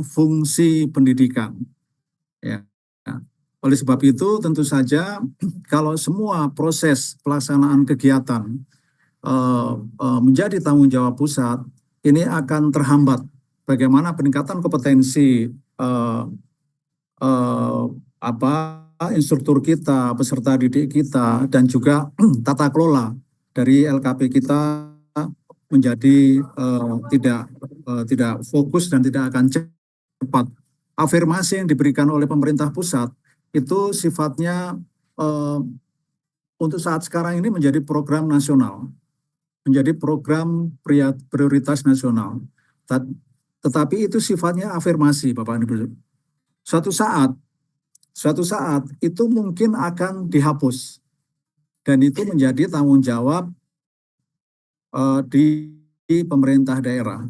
fungsi pendidikan. Ya. Oleh sebab itu tentu saja kalau semua proses pelaksanaan kegiatan menjadi tanggung jawab pusat, ini akan terhambat. Bagaimana peningkatan kompetensi apa instruktur kita, peserta didik kita, dan juga tata kelola dari LKP kita menjadi tidak fokus dan tidak akan cepat. Afirmasi yang diberikan oleh pemerintah pusat itu sifatnya untuk saat sekarang ini menjadi program nasional, menjadi program prioritas nasional. Tetapi itu sifatnya afirmasi, Bapak Ibu. Suatu saat itu mungkin akan dihapus dan itu menjadi tanggung jawab di pemerintah daerah.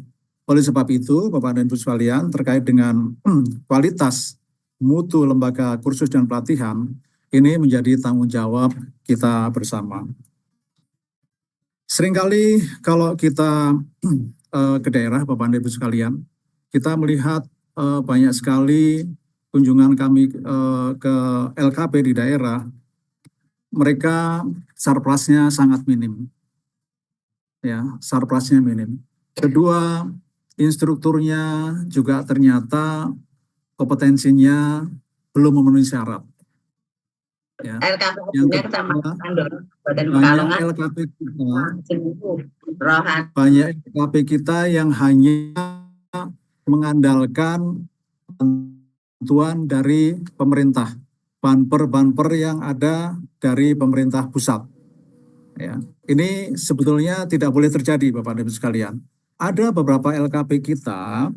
Oleh sebab itu, Bapak dan Ibu sekalian, terkait dengan kualitas mutu lembaga kursus dan pelatihan, ini menjadi tanggung jawab kita bersama. Seringkali kalau kita ke daerah, Bapak dan Ibu sekalian, kita melihat banyak sekali kunjungan kami ke LKP di daerah, mereka surplusnya sangat minim. Ya, surplusnya minim. Kedua, instrukturnya juga ternyata kompetensinya belum memenuhi syarat. Ya. Yang kedua, banyak LKP kita yang hanya mengandalkan bantuan dari pemerintah, banper yang ada dari pemerintah pusat. Ya, ini sebetulnya tidak boleh terjadi, Bapak dan Ibu sekalian. Ada beberapa LKP kita,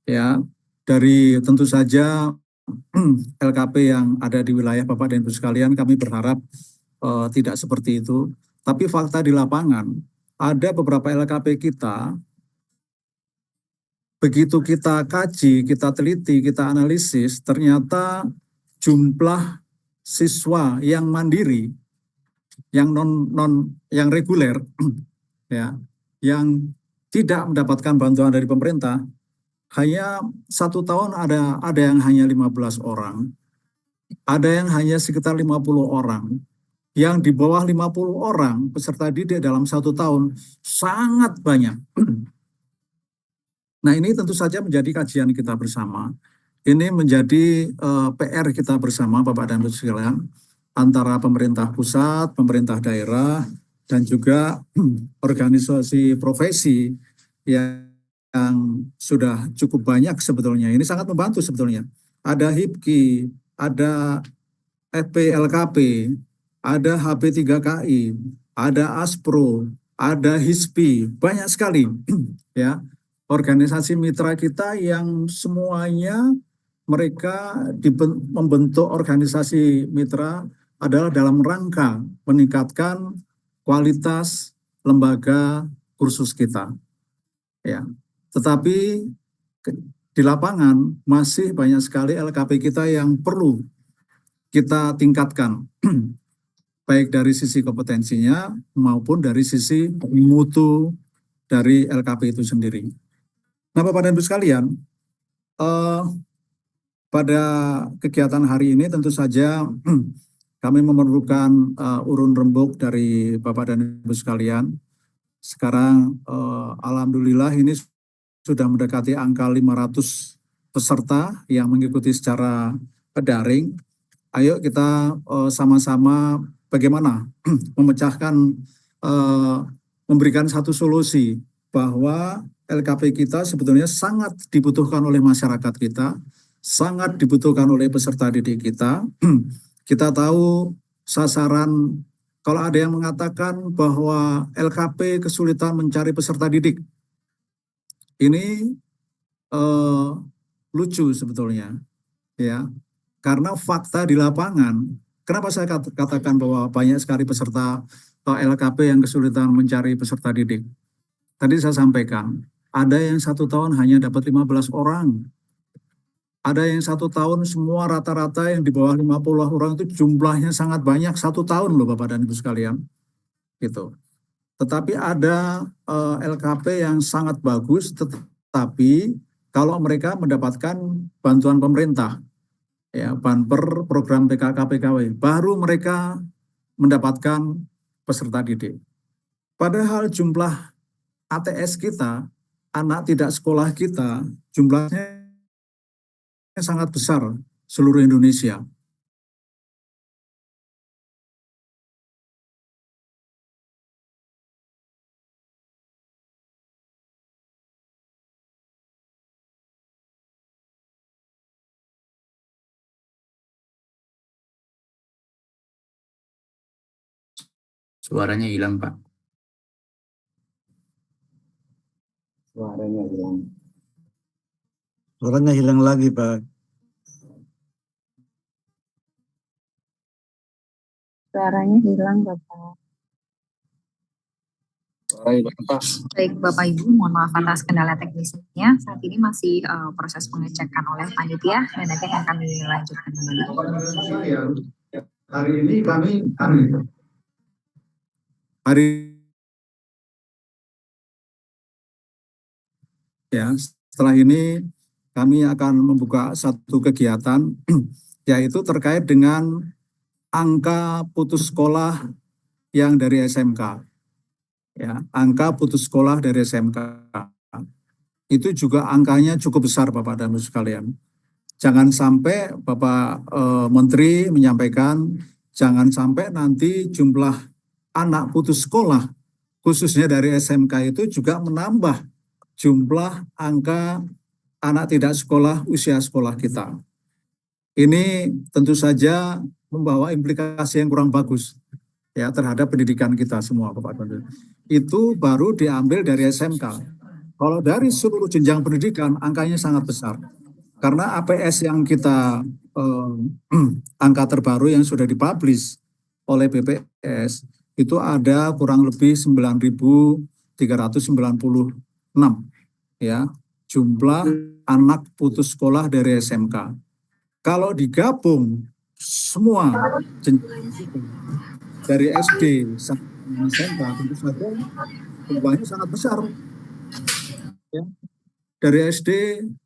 ya, dari tentu saja LKP yang ada di wilayah Bapak dan Ibu sekalian, kami berharap tidak seperti itu. Tapi fakta di lapangan, ada beberapa LKP kita, begitu kita kaji, kita teliti, kita analisis, ternyata jumlah siswa yang mandiri, yang yang reguler, ya, yang tidak mendapatkan bantuan dari pemerintah, hanya 1 tahun ada yang hanya 15 orang, ada yang hanya sekitar 50 orang, yang di bawah 50 orang peserta didik dalam 1 tahun sangat banyak. Nah, ini tentu saja menjadi kajian kita bersama. Ini menjadi PR kita bersama, Bapak dan Ibu sekalian, antara pemerintah pusat, pemerintah daerah, dan juga organisasi profesi yang sudah cukup banyak sebetulnya. Ini sangat membantu sebetulnya. Ada HIPKI, ada FPLKP, ada HP3KI, ada ASPRO, ada HISPI, banyak sekali ya organisasi mitra kita yang semuanya mereka membentuk organisasi mitra adalah dalam rangka meningkatkan kualitas lembaga kursus kita. Ya, tetapi di lapangan masih banyak sekali LKP kita yang perlu kita tingkatkan, baik dari sisi kompetensinya maupun dari sisi mutu dari LKP itu sendiri. Nah, Bapak dan Ibu sekalian, pada kegiatan hari ini tentu saja kami memerlukan urun rembuk dari Bapak dan Ibu sekalian. Sekarang alhamdulillah ini sudah mendekati angka 500 peserta yang mengikuti secara daring. Ayo kita sama-sama bagaimana memecahkan, memberikan satu solusi bahwa LKP kita sebetulnya sangat dibutuhkan oleh masyarakat kita, sangat dibutuhkan oleh peserta didik kita. Kita tahu sasaran, kalau ada yang mengatakan bahwa LKP kesulitan mencari peserta didik, ini lucu sebetulnya, ya, karena fakta di lapangan. Kenapa saya katakan bahwa banyak sekali peserta LKP yang kesulitan mencari peserta didik? Tadi saya sampaikan, ada yang 1 tahun hanya dapat 15 orang. Ada yang 1 tahun semua rata-rata yang di bawah 50 orang itu jumlahnya sangat banyak 1 tahun loh Bapak dan Ibu sekalian. Gitu. Tetapi ada LKP yang sangat bagus, tetapi kalau mereka mendapatkan bantuan pemerintah, ya, banper program PKK PKW, baru mereka mendapatkan peserta didik. Padahal jumlah ATS kita, anak tidak sekolah kita, jumlahnya sangat besar seluruh Indonesia. Suaranya hilang, Pak. Suaranya hilang lagi, Pak. Suaranya hilang, Bapak. Baik, Bapak Ibu, mohon maaf atas kendala teknisnya. Saat ini masih proses pengecekan oleh panitia dan nanti akan kami lanjutkan kembali. Hari ini kami setelah ini kami akan membuka satu kegiatan yaitu terkait dengan angka putus sekolah yang dari SMK. Ya, angka putus sekolah dari SMK itu juga angkanya cukup besar, Bapak dan Ibu sekalian. Jangan sampai Bapak Menteri menyampaikan, jangan sampai nanti jumlah anak putus sekolah khususnya dari SMK itu juga menambah jumlah angka anak tidak sekolah usia sekolah kita. Ini tentu saja membawa implikasi yang kurang bagus ya terhadap pendidikan kita semua, Bapak Ibu. Itu baru diambil dari SMK. Kalau dari seluruh jenjang pendidikan angkanya sangat besar. Karena APS yang kita angka terbaru yang sudah dipublish oleh BPS itu ada kurang lebih 9.396 ya jumlah anak putus sekolah dari SMK. Kalau digabung semua dari SD sampai SMK tentu saja jumlahnya sangat besar. Ya. Dari SD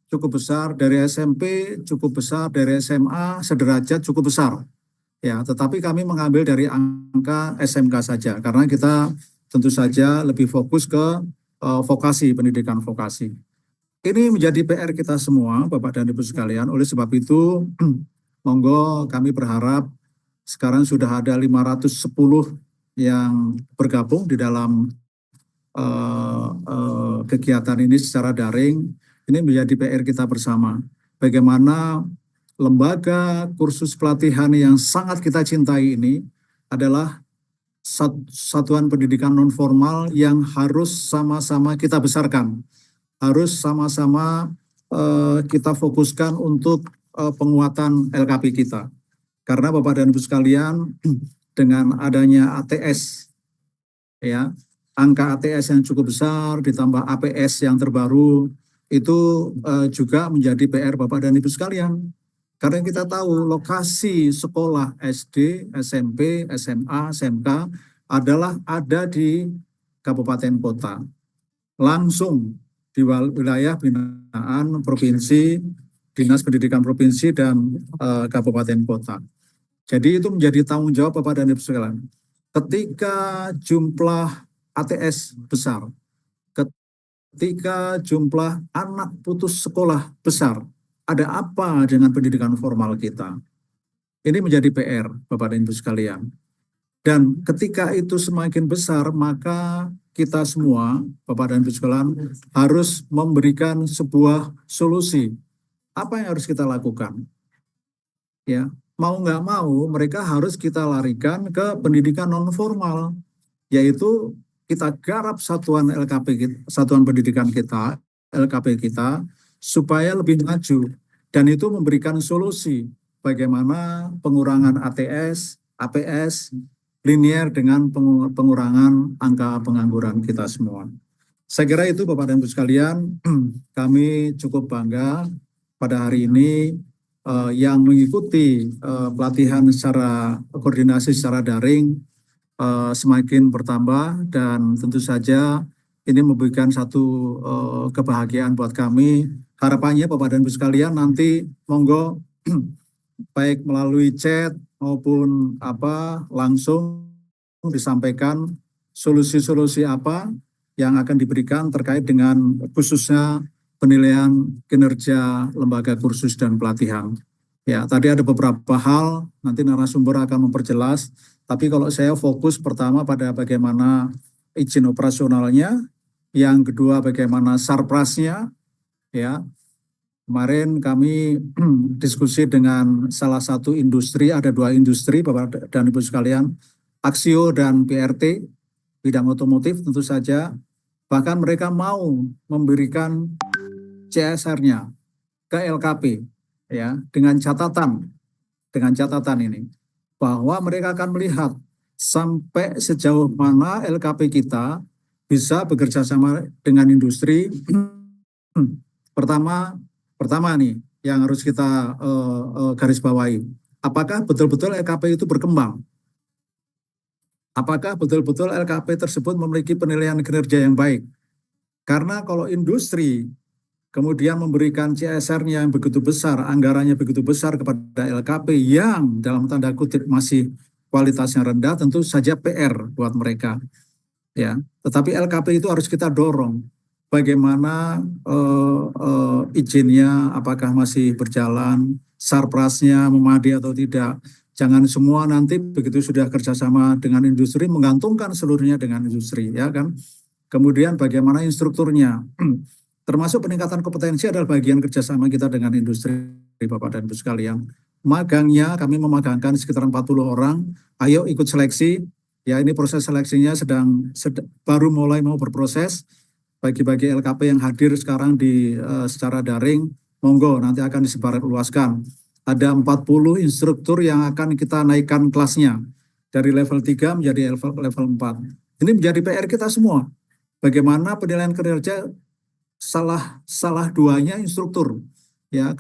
cukup besar, dari SMP cukup besar, dari SMA sederajat cukup besar. Ya, tetapi kami mengambil dari angka SMK saja karena kita tentu saja lebih fokus ke vokasi, pendidikan vokasi. Ini menjadi PR kita semua, Bapak dan Ibu sekalian. Oleh sebab itu, monggo kami berharap sekarang sudah ada 510 yang bergabung di dalam kegiatan ini secara daring. Ini menjadi PR kita bersama. Bagaimana lembaga kursus pelatihan yang sangat kita cintai ini adalah satuan pendidikan non formal yang harus sama-sama kita besarkan, harus sama-sama kita fokuskan untuk penguatan LKP kita. Karena Bapak dan Ibu sekalian, dengan adanya ATS, ya, angka ATS yang cukup besar ditambah APS yang terbaru itu juga menjadi PR Bapak dan Ibu sekalian. Karena kita tahu lokasi sekolah SD, SMP, SMA, SMK adalah ada di kabupaten kota. Langsung di wilayah binaan provinsi, Dinas Pendidikan Provinsi dan kabupaten kota. Jadi itu menjadi tanggung jawab Bapak dan Ibu sekalian. Ketika jumlah ATS besar, ketika jumlah anak putus sekolah besar, ada apa dengan pendidikan formal kita? Ini menjadi PR, Bapak dan Ibu sekalian. Dan ketika itu semakin besar, maka kita semua, Bapak dan Ibu sekalian, harus memberikan sebuah solusi. Apa yang harus kita lakukan? Ya, mau nggak mau, mereka harus kita larikan ke pendidikan non formal, yaitu kita garap satuan LKP, satuan pendidikan kita, LKP kita, supaya lebih maju. Dan itu memberikan solusi bagaimana pengurangan ATS, APS, linier dengan pengurangan angka pengangguran kita semua. Saya kira itu Bapak dan Ibu sekalian, kami cukup bangga pada hari ini yang mengikuti pelatihan secara koordinasi secara daring semakin bertambah dan tentu saja ini memberikan satu kebahagiaan buat kami harapannya Bapak dan Ibu sekalian nanti monggo baik melalui chat maupun langsung disampaikan solusi-solusi apa yang akan diberikan terkait dengan khususnya penilaian kinerja lembaga kursus dan pelatihan. Ya, tadi ada beberapa hal, nanti narasumber akan memperjelas, tapi kalau saya fokus pertama pada bagaimana izin operasionalnya, yang kedua bagaimana sarprasnya, ya. Kemarin kami diskusi dengan salah satu industri, ada 2 industri Bapak dan Ibu sekalian, Aksio dan PRT, bidang otomotif tentu saja, bahkan mereka mau memberikan CSR-nya ke LKP, ya, dengan catatan ini, bahwa mereka akan melihat sampai sejauh mana LKP kita bisa bekerja sama dengan industri. Pertama nih yang harus kita garis bawahi, apakah betul-betul LKP itu berkembang? Apakah betul-betul LKP tersebut memiliki penilaian kinerja yang baik? Karena kalau industri kemudian memberikan CSR-nya yang begitu besar, anggarannya begitu besar kepada LKP yang dalam tanda kutip masih kualitasnya rendah, tentu saja PR buat mereka. Ya, tetapi LKP itu harus kita dorong. Bagaimana izinnya, apakah masih berjalan, sarprasnya memadai atau tidak. Jangan semua nanti begitu sudah kerjasama dengan industri menggantungkan seluruhnya dengan industri, ya kan. Kemudian bagaimana instrukturnya, termasuk peningkatan kompetensi adalah bagian kerjasama kita dengan industri, Bapak dan Ibu sekalian. Magangnya kami memagangkan sekitar 40 orang, ayo ikut seleksi. Ya, ini proses seleksinya baru mulai mau berproses. Bagi-bagi LKP yang hadir sekarang secara daring, monggo nanti akan disebarluaskan. Ada 40 instruktur yang akan kita naikkan kelasnya dari level 3 menjadi level 4. Ini menjadi PR kita semua. Bagaimana penilaian kinerja salah duanya instruktur. Ya,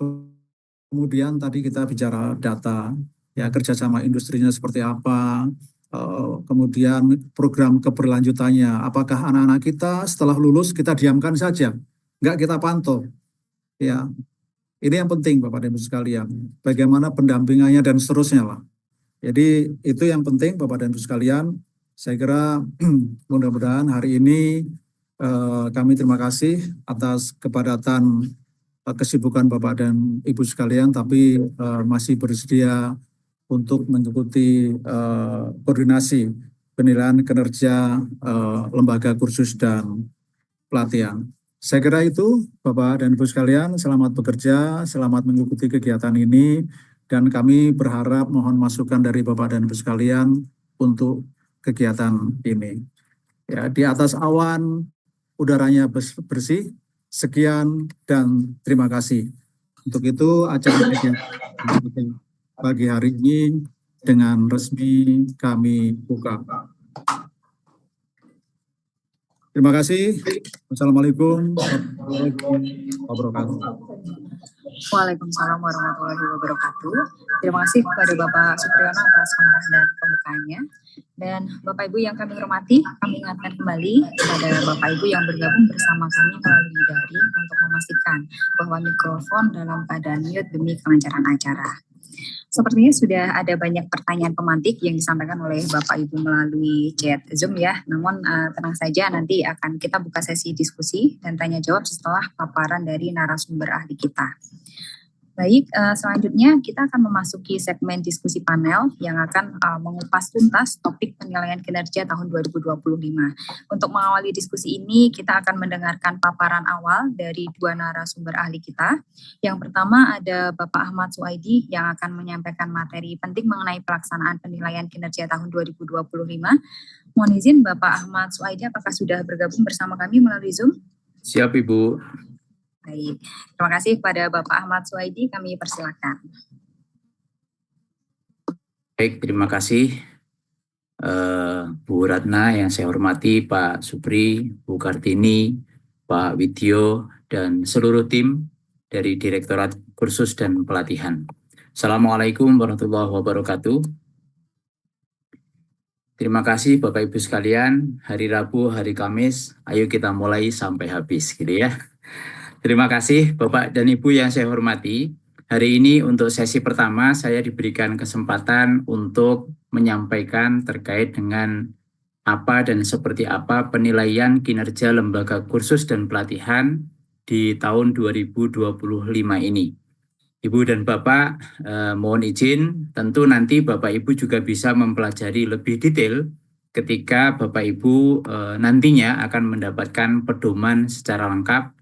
kemudian tadi kita bicara data, ya kerjasama industrinya seperti apa, kemudian program keberlanjutannya, apakah anak-anak kita setelah lulus kita diamkan saja, enggak kita pantau, ya. Ini yang penting Bapak dan Ibu sekalian, bagaimana pendampingannya dan seterusnya lah. Jadi itu yang penting Bapak dan Ibu sekalian. Saya kira mudah-mudahan hari ini kami terima kasih atas kepadatan kesibukan Bapak dan Ibu sekalian, tapi masih bersedia untuk mengikuti koordinasi penilaian kinerja lembaga kursus dan pelatihan. Saya kira itu Bapak dan Ibu sekalian, selamat bekerja, selamat mengikuti kegiatan ini, dan kami berharap mohon masukan dari Bapak dan Ibu sekalian untuk kegiatan ini. Ya, di atas awan udaranya bersih. Sekian dan terima kasih. Untuk itu acara pagi hari ini dengan resmi kami buka. Terima kasih. Wassalamualaikum warahmatullahi wabarakatuh. Waalaikumsalam warahmatullahi wabarakatuh. Terima kasih kepada Bapak Supriyono atas pengarahan dan pembukaannya. Dan Bapak Ibu yang kami hormati, kami ingatkan kembali kepada Bapak Ibu yang bergabung bersama kami melalui daring untuk memastikan bahwa mikrofon dalam keadaan mute demi kelancaran acara. Sepertinya sudah ada banyak pertanyaan pemantik yang disampaikan oleh Bapak Ibu melalui chat Zoom ya. Namun tenang saja, nanti akan kita buka sesi diskusi dan tanya jawab setelah paparan dari narasumber ahli kita. Baik, selanjutnya kita akan memasuki segmen diskusi panel yang akan mengupas tuntas topik penilaian kinerja tahun 2025. Untuk mengawali diskusi ini, kita akan mendengarkan paparan awal dari 2 narasumber ahli kita. Yang pertama ada Bapak Ahmad Suwaidi yang akan menyampaikan materi penting mengenai pelaksanaan penilaian kinerja tahun 2025. Mohon izin Bapak Ahmad Suwaidi, apakah sudah bergabung bersama kami melalui Zoom? Siap Ibu. Baik, terima kasih kepada Bapak Ahmad Suwaidi, kami persilakan. Baik, terima kasih Bu Ratna yang saya hormati, Pak Supri, Bu Kartini, Pak Widyo, dan seluruh tim dari Direktorat Kursus dan Pelatihan. Assalamualaikum warahmatullahi wabarakatuh. Terima kasih Bapak Ibu sekalian, hari Rabu, hari Kamis, ayo kita mulai sampai habis gitu ya. Terima kasih Bapak dan Ibu yang saya hormati. Hari ini untuk sesi pertama saya diberikan kesempatan untuk menyampaikan terkait dengan apa dan seperti apa penilaian kinerja lembaga kursus dan pelatihan di tahun 2025 ini. Ibu dan Bapak, mohon izin, tentu nanti Bapak Ibu juga bisa mempelajari lebih detail ketika Bapak Ibu nantinya akan mendapatkan pedoman secara lengkap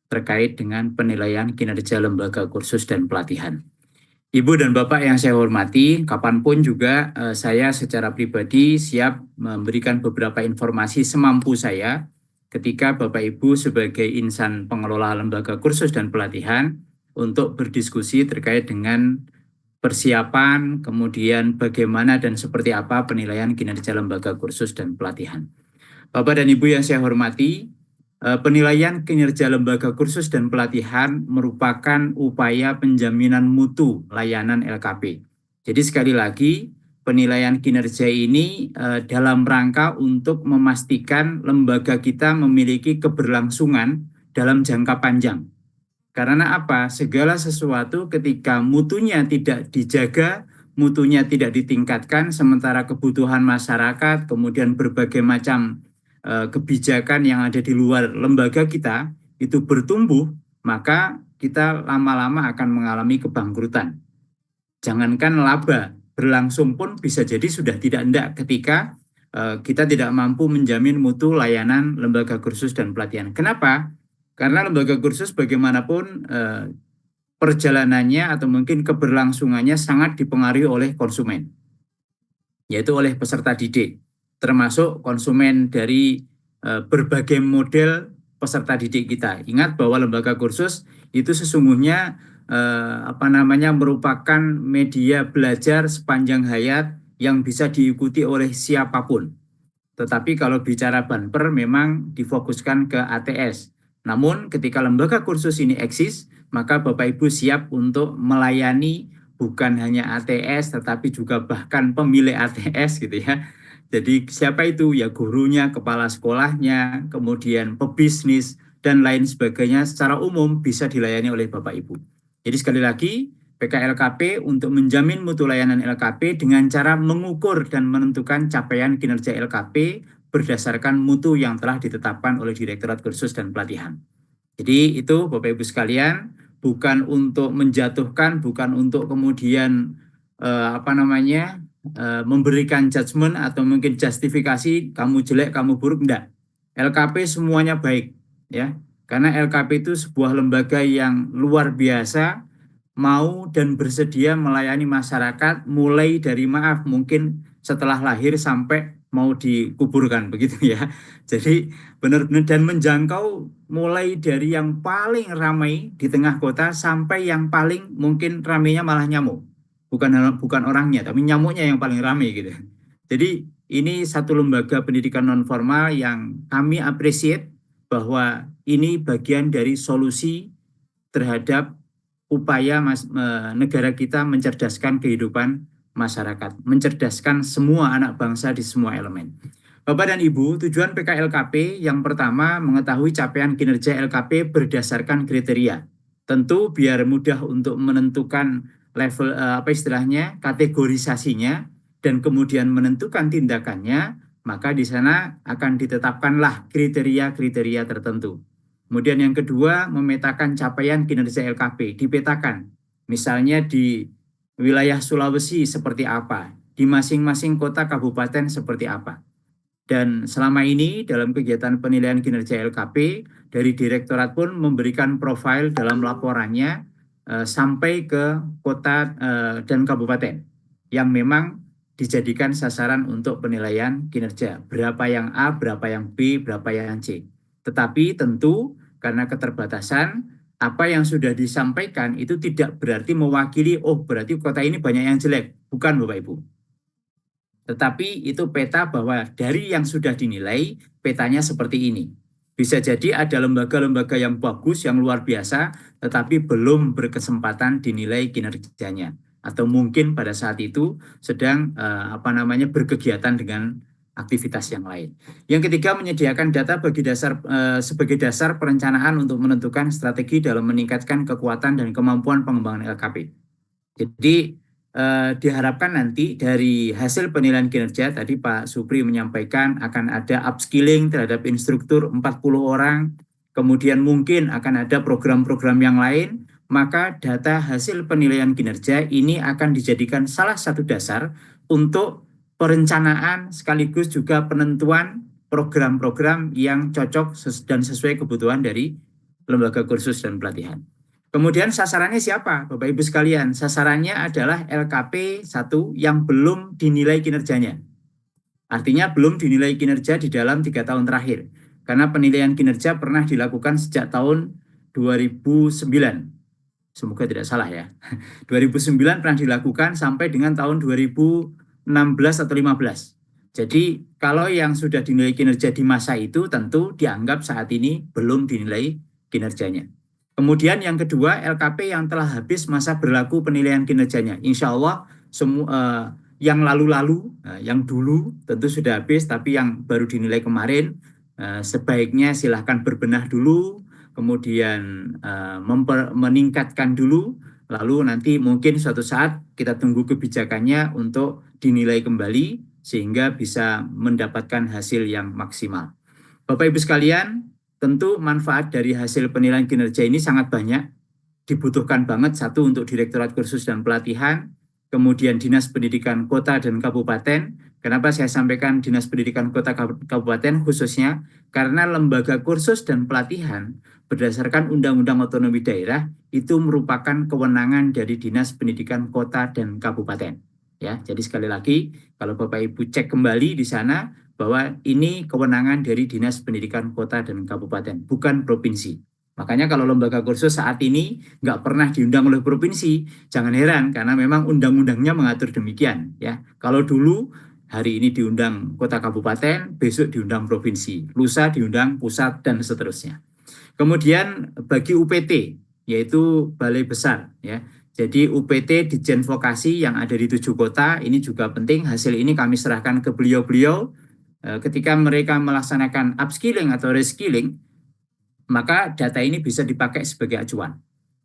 terkait dengan penilaian kinerja lembaga kursus dan pelatihan. Ibu dan Bapak yang saya hormati, kapanpun juga saya secara pribadi siap memberikan beberapa informasi semampu saya ketika Bapak Ibu sebagai insan pengelola lembaga kursus dan pelatihan untuk berdiskusi terkait dengan persiapan, kemudian bagaimana dan seperti apa penilaian kinerja lembaga kursus dan pelatihan. Bapak dan Ibu yang saya hormati, penilaian kinerja lembaga kursus dan pelatihan merupakan upaya penjaminan mutu layanan LKP. Jadi sekali lagi, penilaian kinerja ini dalam rangka untuk memastikan lembaga kita memiliki keberlangsungan dalam jangka panjang. Karena apa? Segala sesuatu ketika mutunya tidak dijaga, mutunya tidak ditingkatkan, sementara kebutuhan masyarakat, kemudian berbagai macam kebijakan yang ada di luar lembaga kita itu bertumbuh, maka kita lama-lama akan mengalami kebangkrutan. Jangankan laba, berlangsung pun bisa jadi sudah tidak hendak ketika kita tidak mampu menjamin mutu layanan lembaga kursus dan pelatihan. Kenapa? Karena lembaga kursus bagaimanapun perjalanannya atau mungkin keberlangsungannya sangat dipengaruhi oleh konsumen, yaitu oleh peserta didik, termasuk konsumen dari berbagai model peserta didik kita. Ingat bahwa lembaga kursus itu sesungguhnya merupakan media belajar sepanjang hayat yang bisa diikuti oleh siapapun. Tetapi kalau bicara banper memang difokuskan ke ATS. Namun ketika lembaga kursus ini eksis, maka Bapak Ibu siap untuk melayani bukan hanya ATS tetapi juga bahkan pemilik ATS gitu ya. Jadi siapa itu? Ya gurunya, kepala sekolahnya, kemudian pebisnis dan lain sebagainya secara umum bisa dilayani oleh Bapak Ibu. Jadi sekali lagi PKLKP untuk menjamin mutu layanan LKP dengan cara mengukur dan menentukan capaian kinerja LKP berdasarkan mutu yang telah ditetapkan oleh Direktorat Kursus dan Pelatihan. Jadi itu Bapak Ibu sekalian, bukan untuk menjatuhkan, bukan untuk kemudian memberikan judgement atau mungkin justifikasi kamu jelek, kamu buruk, enggak. LKP semuanya baik ya. Karena LKP itu sebuah lembaga yang luar biasa, mau dan bersedia melayani masyarakat mulai dari mungkin setelah lahir sampai mau dikuburkan begitu ya. Jadi benar-benar dan menjangkau mulai dari yang paling ramai di tengah kota sampai yang paling mungkin ramainya malah nyamuk. Bukan orangnya tapi nyamuknya yang paling ramai gitu. Jadi ini satu lembaga pendidikan non formal yang kami appreciate bahwa ini bagian dari solusi terhadap upaya negara kita mencerdaskan kehidupan masyarakat, mencerdaskan semua anak bangsa di semua elemen. Bapak dan Ibu, tujuan PKLKP yang pertama mengetahui capaian kinerja LKP berdasarkan kriteria. Tentu biar mudah untuk menentukan level kategorisasinya dan kemudian menentukan tindakannya, maka di sana akan ditetapkanlah kriteria-kriteria tertentu. Kemudian yang kedua, memetakan capaian kinerja LKP, dipetakan. Misalnya di wilayah Sulawesi seperti apa, di masing-masing kota kabupaten seperti apa. Dan selama ini dalam kegiatan penilaian kinerja LKP, dari Direktorat pun memberikan profil dalam laporannya sampai ke kota dan kabupaten yang memang dijadikan sasaran untuk penilaian kinerja. Berapa yang A, berapa yang B, berapa yang C. Tetapi tentu karena keterbatasan, apa yang sudah disampaikan itu tidak berarti mewakili, berarti kota ini banyak yang jelek. Bukan Bapak Ibu. Tetapi itu peta bahwa dari yang sudah dinilai, petanya seperti ini. Bisa jadi ada lembaga-lembaga yang bagus, yang luar biasa, tetapi belum berkesempatan dinilai kinerjanya. Atau mungkin pada saat itu sedang berkegiatan dengan aktivitas yang lain. Yang ketiga, menyediakan data sebagai dasar perencanaan untuk menentukan strategi dalam meningkatkan kekuatan dan kemampuan pengembangan LKP. Jadi diharapkan nanti dari hasil penilaian kinerja, tadi Pak Supri menyampaikan akan ada upskilling terhadap instruktur 40 orang, kemudian mungkin akan ada program-program yang lain, maka data hasil penilaian kinerja ini akan dijadikan salah satu dasar untuk perencanaan sekaligus juga penentuan program-program yang cocok dan sesuai kebutuhan dari lembaga kursus dan pelatihan. Kemudian sasarannya siapa, Bapak Ibu sekalian? Sasarannya adalah LKP 1 yang belum dinilai kinerjanya. Artinya belum dinilai kinerja di dalam 3 tahun terakhir. Karena penilaian kinerja pernah dilakukan sejak tahun 2009. Semoga tidak salah ya. 2009 pernah dilakukan sampai dengan tahun 2016 atau 15. Jadi kalau yang sudah dinilai kinerja di masa itu tentu dianggap saat ini belum dinilai kinerjanya. Kemudian yang kedua, LKP yang telah habis masa berlaku penilaian kinerjanya. Insya Allah yang lalu-lalu, yang dulu tentu sudah habis, tapi yang baru dinilai kemarin sebaiknya silahkan berbenah dulu, kemudian meningkatkan dulu, lalu nanti mungkin suatu saat kita tunggu kebijakannya untuk dinilai kembali sehingga bisa mendapatkan hasil yang maksimal. Bapak Ibu sekalian, tentu manfaat dari hasil penilaian kinerja ini sangat banyak. Dibutuhkan banget, satu untuk Direktorat Kursus dan Pelatihan, kemudian Dinas Pendidikan Kota dan Kabupaten. Kenapa saya sampaikan Dinas Pendidikan Kota Kabupaten khususnya? Karena lembaga kursus dan pelatihan berdasarkan Undang-Undang Otonomi Daerah itu merupakan kewenangan dari Dinas Pendidikan Kota dan Kabupaten. Ya, jadi sekali lagi kalau Bapak Ibu cek kembali di sana bahwa ini kewenangan dari Dinas Pendidikan Kota dan Kabupaten, bukan provinsi. Makanya kalau lembaga kursus saat ini nggak pernah diundang oleh provinsi, jangan heran karena memang undang-undangnya mengatur demikian. Ya, kalau dulu hari ini diundang kota kabupaten, besok diundang provinsi, lusa diundang pusat dan seterusnya. Kemudian bagi UPT, yaitu Balai Besar, ya. Jadi UPT Ditjen Vokasi yang ada di 7 kota ini juga penting. Hasil ini kami serahkan ke beliau-beliau. Ketika mereka melaksanakan upskilling atau reskilling, maka data ini bisa dipakai sebagai acuan.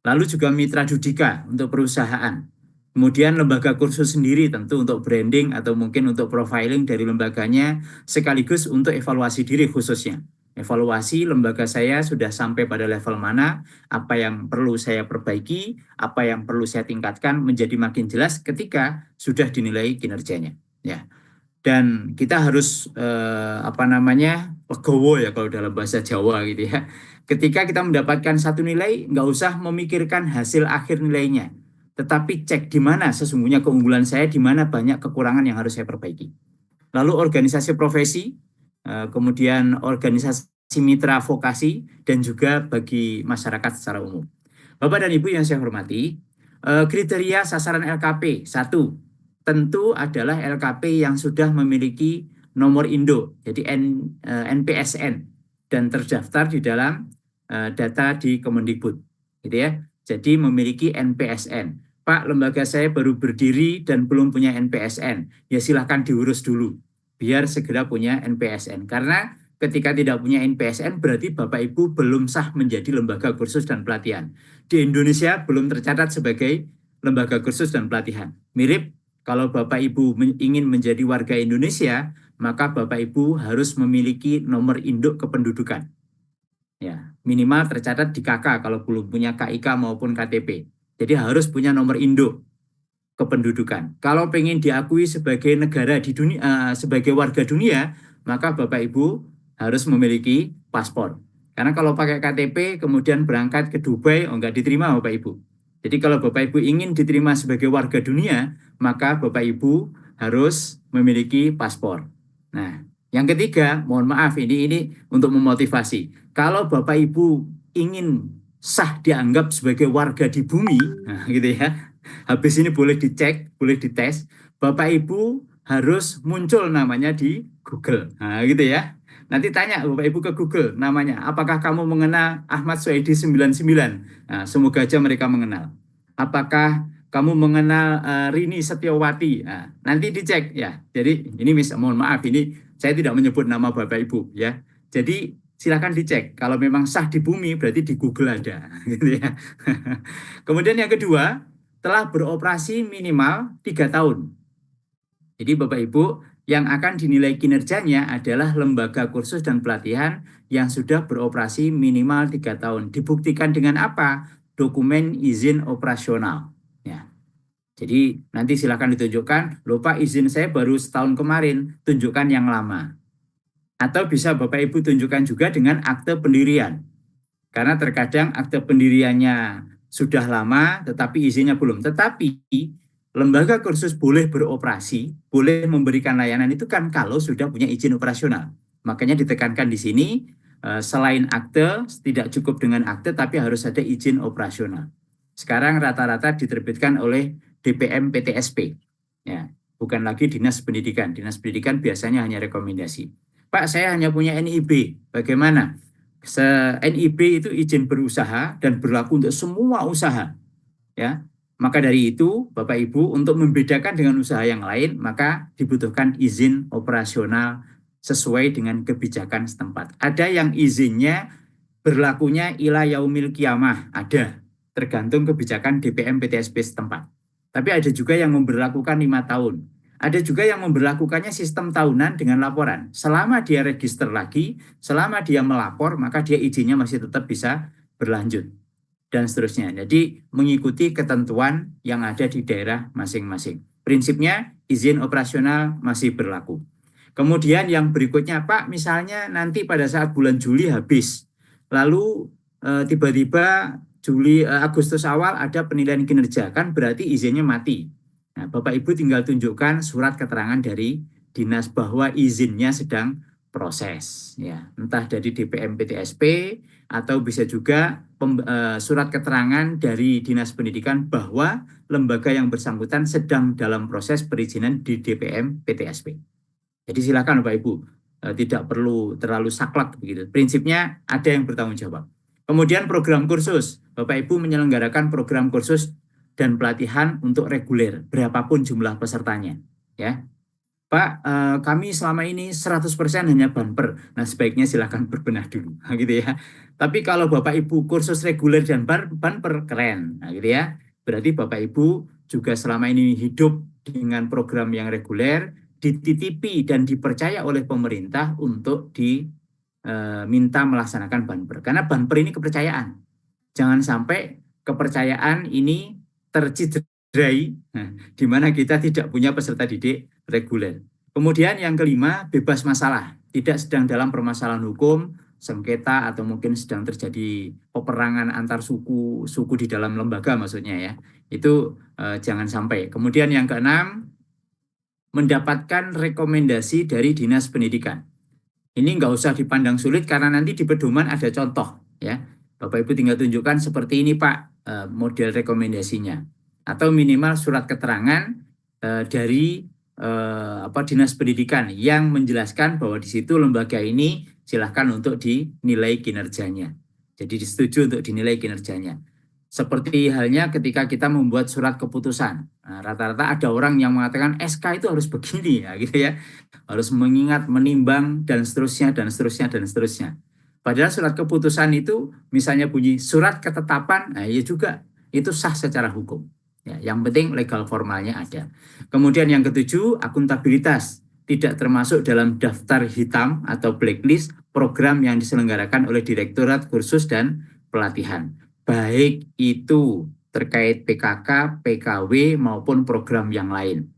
Lalu juga mitra judika untuk perusahaan. Kemudian lembaga kursus sendiri tentu untuk branding atau mungkin untuk profiling dari lembaganya, sekaligus untuk evaluasi diri khususnya. Evaluasi lembaga saya sudah sampai pada level mana, apa yang perlu saya perbaiki, apa yang perlu saya tingkatkan menjadi makin jelas ketika sudah dinilai kinerjanya. Ya. Dan kita harus legowo ya kalau dalam bahasa Jawa gitu ya. Ketika kita mendapatkan satu nilai, nggak usah memikirkan hasil akhir nilainya, tetapi cek di mana sesungguhnya keunggulan saya, di mana banyak kekurangan yang harus saya perbaiki. Lalu organisasi profesi, kemudian organisasi mitra vokasi, dan juga bagi masyarakat secara umum. Bapak dan Ibu yang saya hormati, kriteria sasaran LKP 1 tentu adalah LKP yang sudah memiliki nomor induk, jadi NPSN, dan terdaftar di dalam data di Kemendikbud, gitu ya. Jadi memiliki NPSN. Pak, lembaga saya baru berdiri dan belum punya NPSN. Ya silahkan diurus dulu, biar segera punya NPSN. Karena ketika tidak punya NPSN berarti Bapak Ibu belum sah menjadi lembaga kursus dan pelatihan. Di Indonesia belum tercatat sebagai lembaga kursus dan pelatihan. Mirip kalau Bapak Ibu ingin menjadi warga Indonesia, maka Bapak Ibu harus memiliki nomor induk kependudukan. Ya, minimal tercatat di KK kalau belum punya KIK maupun KTP. Jadi harus punya nomor induk kependudukan. Kalau pengen diakui sebagai negara di dunia, sebagai warga dunia, maka Bapak Ibu harus memiliki paspor. Karena kalau pakai KTP kemudian berangkat ke Dubai, enggak diterima Bapak Ibu. Jadi kalau Bapak Ibu ingin diterima sebagai warga dunia, maka Bapak Ibu harus memiliki paspor. Nah, yang ketiga, mohon maaf ini untuk memotivasi. Kalau Bapak Ibu ingin sah dianggap sebagai warga di bumi, nah gitu ya. Habis ini boleh dicek, boleh dites, Bapak Ibu harus muncul namanya di Google. Nah, gitu ya. Nanti tanya Bapak Ibu ke Google namanya, apakah kamu mengenal Ahmad Suhaidi 99? Nah, semoga aja mereka mengenal. Apakah kamu mengenal Rini Setiawati? Nah, nanti dicek ya. Jadi ini mohon maaf ini Saya tidak menyebut nama Bapak Ibu ya. Jadi silakan dicek. Kalau memang sah di bumi berarti di Google ada gitu ya. Kemudian yang kedua, telah beroperasi minimal 3 tahun. Jadi Bapak Ibu, yang akan dinilai kinerjanya adalah lembaga kursus dan pelatihan yang sudah beroperasi minimal 3 tahun. Dibuktikan dengan apa? Dokumen izin operasional. Ya. Jadi nanti silakan ditunjukkan, loh Pak izin saya baru setahun kemarin, tunjukkan yang lama. Atau bisa Bapak Ibu tunjukkan juga dengan akte pendirian. Karena terkadang akte pendiriannya sudah lama tetapi izinnya belum. Tetapi lembaga kursus boleh beroperasi, boleh memberikan layanan itu kan kalau sudah punya izin operasional. Makanya ditekankan di sini, selain akte, tidak cukup dengan akte tapi harus ada izin operasional. Sekarang rata-rata diterbitkan oleh DPM PTSP. Ya, bukan lagi Dinas Pendidikan. Dinas Pendidikan biasanya hanya rekomendasi. Pak, saya hanya punya NIB. Bagaimana? NIB itu izin berusaha dan berlaku untuk semua usaha. Ya, maka dari itu, Bapak Ibu, untuk membedakan dengan usaha yang lain, maka dibutuhkan izin operasional sesuai dengan kebijakan setempat. Ada yang izinnya berlakunya ila yaumil qiyamah, ada, tergantung kebijakan DPM PTSP setempat. Tapi ada juga yang memberlakukan 5 tahun. Ada juga yang memberlakukannya sistem tahunan dengan laporan. Selama dia register lagi, selama dia melapor, maka dia izinnya masih tetap bisa berlanjut dan seterusnya. Jadi mengikuti ketentuan yang ada di daerah masing-masing. Prinsipnya izin operasional masih berlaku. Kemudian yang berikutnya, Pak, misalnya nanti pada saat bulan Juli habis, lalu tiba-tiba Agustus awal ada penilaian kinerja, kan berarti izinnya mati. Nah, Bapak Ibu tinggal tunjukkan surat keterangan dari dinas bahwa izinnya sedang proses, ya, entah dari DPM PTSP atau bisa juga surat keterangan dari Dinas Pendidikan bahwa lembaga yang bersangkutan sedang dalam proses perizinan di DPM PTSP. Jadi silakan Bapak Ibu, tidak perlu terlalu saklek begitu. Prinsipnya ada yang bertanggung jawab. Kemudian program kursus, Bapak Ibu menyelenggarakan program kursus dan pelatihan untuk reguler, berapapun jumlah pesertanya, ya. Pak, kami selama ini 100% hanya banper. Nah, sebaiknya silakan berbenah dulu, gitu ya. Tapi kalau Bapak Ibu kursus reguler dan banper, keren, nah, gitu ya. Berarti Bapak Ibu juga selama ini hidup dengan program yang reguler, dititipi dan dipercaya oleh pemerintah untuk diminta melaksanakan banper. Karena banper ini kepercayaan. Jangan sampai kepercayaan ini tercederai, di mana kita tidak punya peserta didik reguler. Kemudian yang kelima, bebas masalah. Tidak sedang dalam permasalahan hukum, sengketa, atau mungkin sedang terjadi peperangan antar suku di dalam lembaga maksudnya ya. Itu jangan sampai. Kemudian yang keenam, mendapatkan rekomendasi dari Dinas Pendidikan. Ini nggak usah dipandang sulit karena nanti di pedoman ada contoh ya. Bapak Ibu tinggal tunjukkan seperti ini Pak model rekomendasinya. Atau minimal surat keterangan dari Dinas Pendidikan yang menjelaskan bahwa di situ lembaga ini silahkan untuk dinilai kinerjanya. Jadi disetujui untuk dinilai kinerjanya. Seperti halnya ketika kita membuat surat keputusan. Nah, rata-rata ada orang yang mengatakan SK itu harus begini ya gitu ya. Harus mengingat, menimbang, dan seterusnya, dan seterusnya, dan seterusnya. Padahal surat keputusan itu misalnya bunyi surat ketetapan, nah ya juga itu sah secara hukum. Ya, yang penting legal formalnya ada. Kemudian yang ketujuh, akuntabilitas. Tidak termasuk dalam daftar hitam atau blacklist program yang diselenggarakan oleh Direktorat Kursus dan Pelatihan. Baik itu terkait PKK, PKW maupun program yang lain.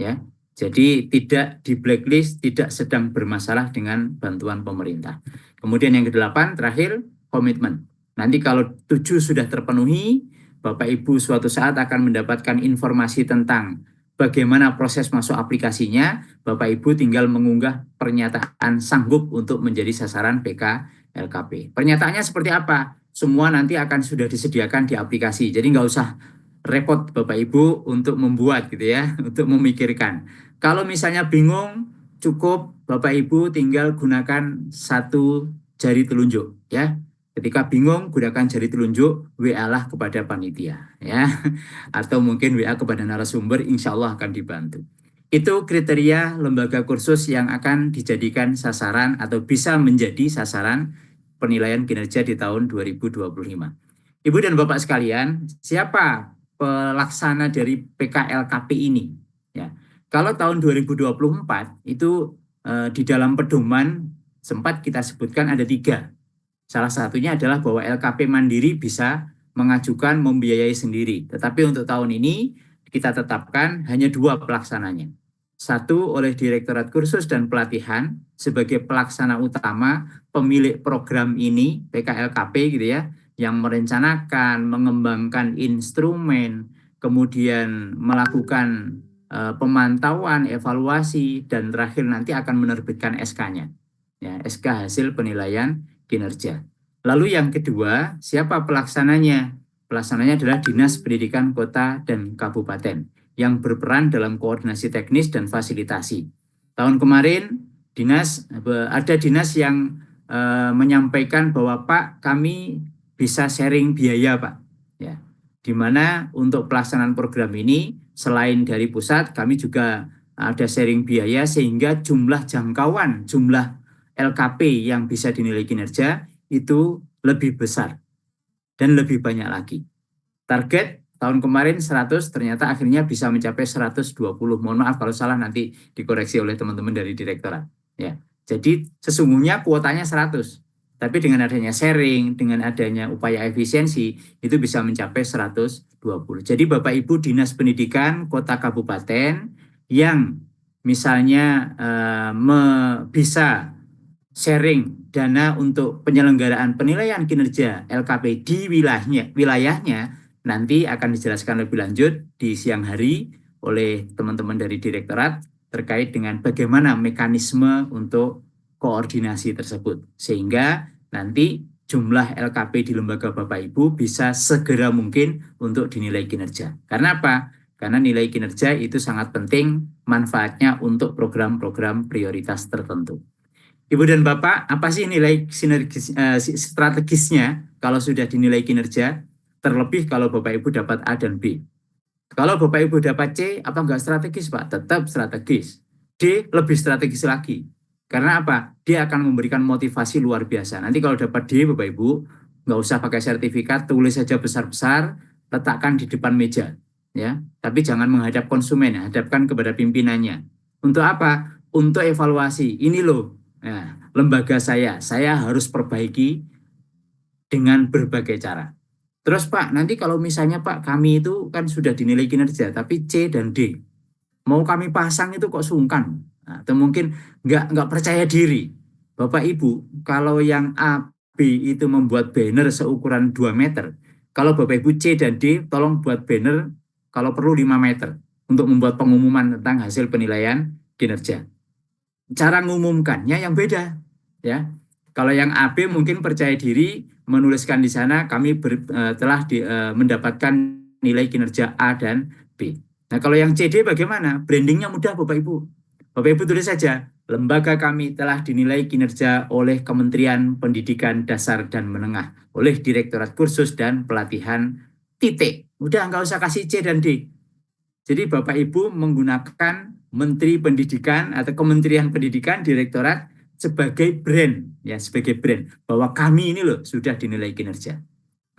Ya. Jadi tidak di blacklist, tidak sedang bermasalah dengan bantuan pemerintah. Kemudian yang kedelapan, terakhir, komitmen. Nanti kalau 7 sudah terpenuhi, Bapak Ibu suatu saat akan mendapatkan informasi tentang bagaimana proses masuk aplikasinya. Bapak Ibu tinggal mengunggah pernyataan sanggup untuk menjadi sasaran PKLKP. Pernyataannya seperti apa? Semua nanti akan sudah disediakan di aplikasi. Jadi nggak usah repot Bapak Ibu untuk membuat gitu ya, untuk memikirkan. Kalau misalnya bingung, cukup Bapak Ibu tinggal gunakan satu jari telunjuk ya. Ketika bingung, gunakan jari telunjuk, WA-lah kepada panitia ya. Atau mungkin WA kepada narasumber, insya Allah akan dibantu. Itu kriteria lembaga kursus yang akan dijadikan sasaran atau bisa menjadi sasaran penilaian kinerja di tahun 2025. Ibu dan Bapak sekalian, siapa pelaksana dari PKLKP ini? Ya. Kalau tahun 2024 itu di dalam pedoman sempat kita sebutkan ada 3. Salah satunya adalah bahwa LKP mandiri bisa mengajukan membiayai sendiri. Tetapi untuk tahun ini kita tetapkan hanya 2 pelaksananya. Satu oleh Direktorat Kursus dan Pelatihan sebagai pelaksana utama pemilik program ini, PKLKP gitu ya, yang merencanakan, mengembangkan instrumen, kemudian melakukan pemantauan, evaluasi, dan terakhir nanti akan menerbitkan SK-nya. Ya, SK hasil penilaian kinerja. Lalu yang kedua, siapa pelaksananya? Pelaksananya adalah Dinas Pendidikan Kota dan Kabupaten yang berperan dalam koordinasi teknis dan fasilitasi. Tahun kemarin ada dinas yang menyampaikan bahwa Pak, kami bisa sharing biaya Pak. Ya, di mana untuk pelaksanaan program ini selain dari pusat, kami juga ada sharing biaya sehingga jumlah jangkauan, jumlah LKP yang bisa dinilai kinerja itu lebih besar dan lebih banyak lagi. Target tahun kemarin 100, ternyata akhirnya bisa mencapai 120. Mohon maaf kalau salah, nanti dikoreksi oleh teman-teman dari direktorat. Ya, jadi sesungguhnya kuotanya 100. Tapi dengan adanya sharing, dengan adanya upaya efisiensi, itu bisa mencapai 120. Jadi Bapak Ibu Dinas Pendidikan Kota Kabupaten yang misalnya bisa sharing dana untuk penyelenggaraan penilaian kinerja LKP di wilayahnya nanti akan dijelaskan lebih lanjut di siang hari oleh teman-teman dari direktorat terkait dengan bagaimana mekanisme untuk koordinasi tersebut sehingga nanti jumlah LKP di lembaga Bapak Ibu bisa segera mungkin untuk dinilai kinerja. Karena apa? Karena nilai kinerja itu sangat penting manfaatnya untuk program-program prioritas tertentu. Ibu dan Bapak, apa sih nilai strategisnya kalau sudah dinilai kinerja? Terlebih kalau Bapak Ibu dapat A dan B. Kalau Bapak Ibu dapat C, apa enggak strategis Pak? Tetap strategis. D, lebih strategis lagi. Karena apa? Dia akan memberikan motivasi luar biasa. Nanti kalau dapat D, Bapak Ibu, nggak usah pakai sertifikat, tulis saja besar-besar, letakkan di depan meja. Ya, tapi jangan menghadap konsumen, hadapkan kepada pimpinannya. Untuk apa? Untuk evaluasi. Ini loh, nah, lembaga saya harus perbaiki dengan berbagai cara. Terus Pak, nanti kalau misalnya Pak, kami itu kan sudah dinilai kinerja, tapi C dan D, mau kami pasang itu kok sungkan, nah, atau mungkin nggak percaya diri. Bapak Ibu, kalau yang A, B itu membuat banner seukuran 2 meter, kalau Bapak Ibu C dan D, tolong buat banner kalau perlu 5 meter untuk membuat pengumuman tentang hasil penilaian kinerja. Cara ngumumkannya yang beda, ya. Kalau yang AB mungkin percaya diri menuliskan di sana kami telah mendapatkan nilai kinerja A dan B. Nah, kalau yang CD bagaimana? Brandingnya mudah Bapak Ibu. Bapak Ibu tulis saja, lembaga kami telah dinilai kinerja oleh Kementerian Pendidikan Dasar dan Menengah, oleh Direktorat Kursus dan Pelatihan, titik. Udah nggak usah kasih C dan D. Jadi Bapak Ibu menggunakan Menteri Pendidikan atau Kementerian Pendidikan, Direktorat sebagai brand, ya sebagai brand bahwa kami ini loh sudah dinilai kinerja.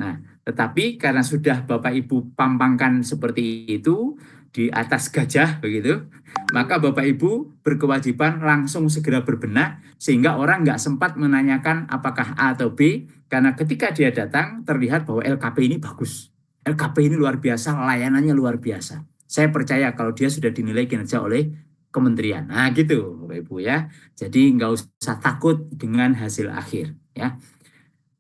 Nah, tetapi karena sudah Bapak Ibu pampangkan seperti itu di atas gajah begitu, maka Bapak Ibu berkewajiban langsung segera berbenah sehingga orang nggak sempat menanyakan apakah A atau B, karena ketika dia datang terlihat bahwa LKP ini bagus, LKP ini luar biasa, layanannya luar biasa. Saya percaya kalau dia sudah dinilai kinerja oleh kementerian. Nah gitu Bapak Ibu ya. Jadi nggak usah takut dengan hasil akhir ya.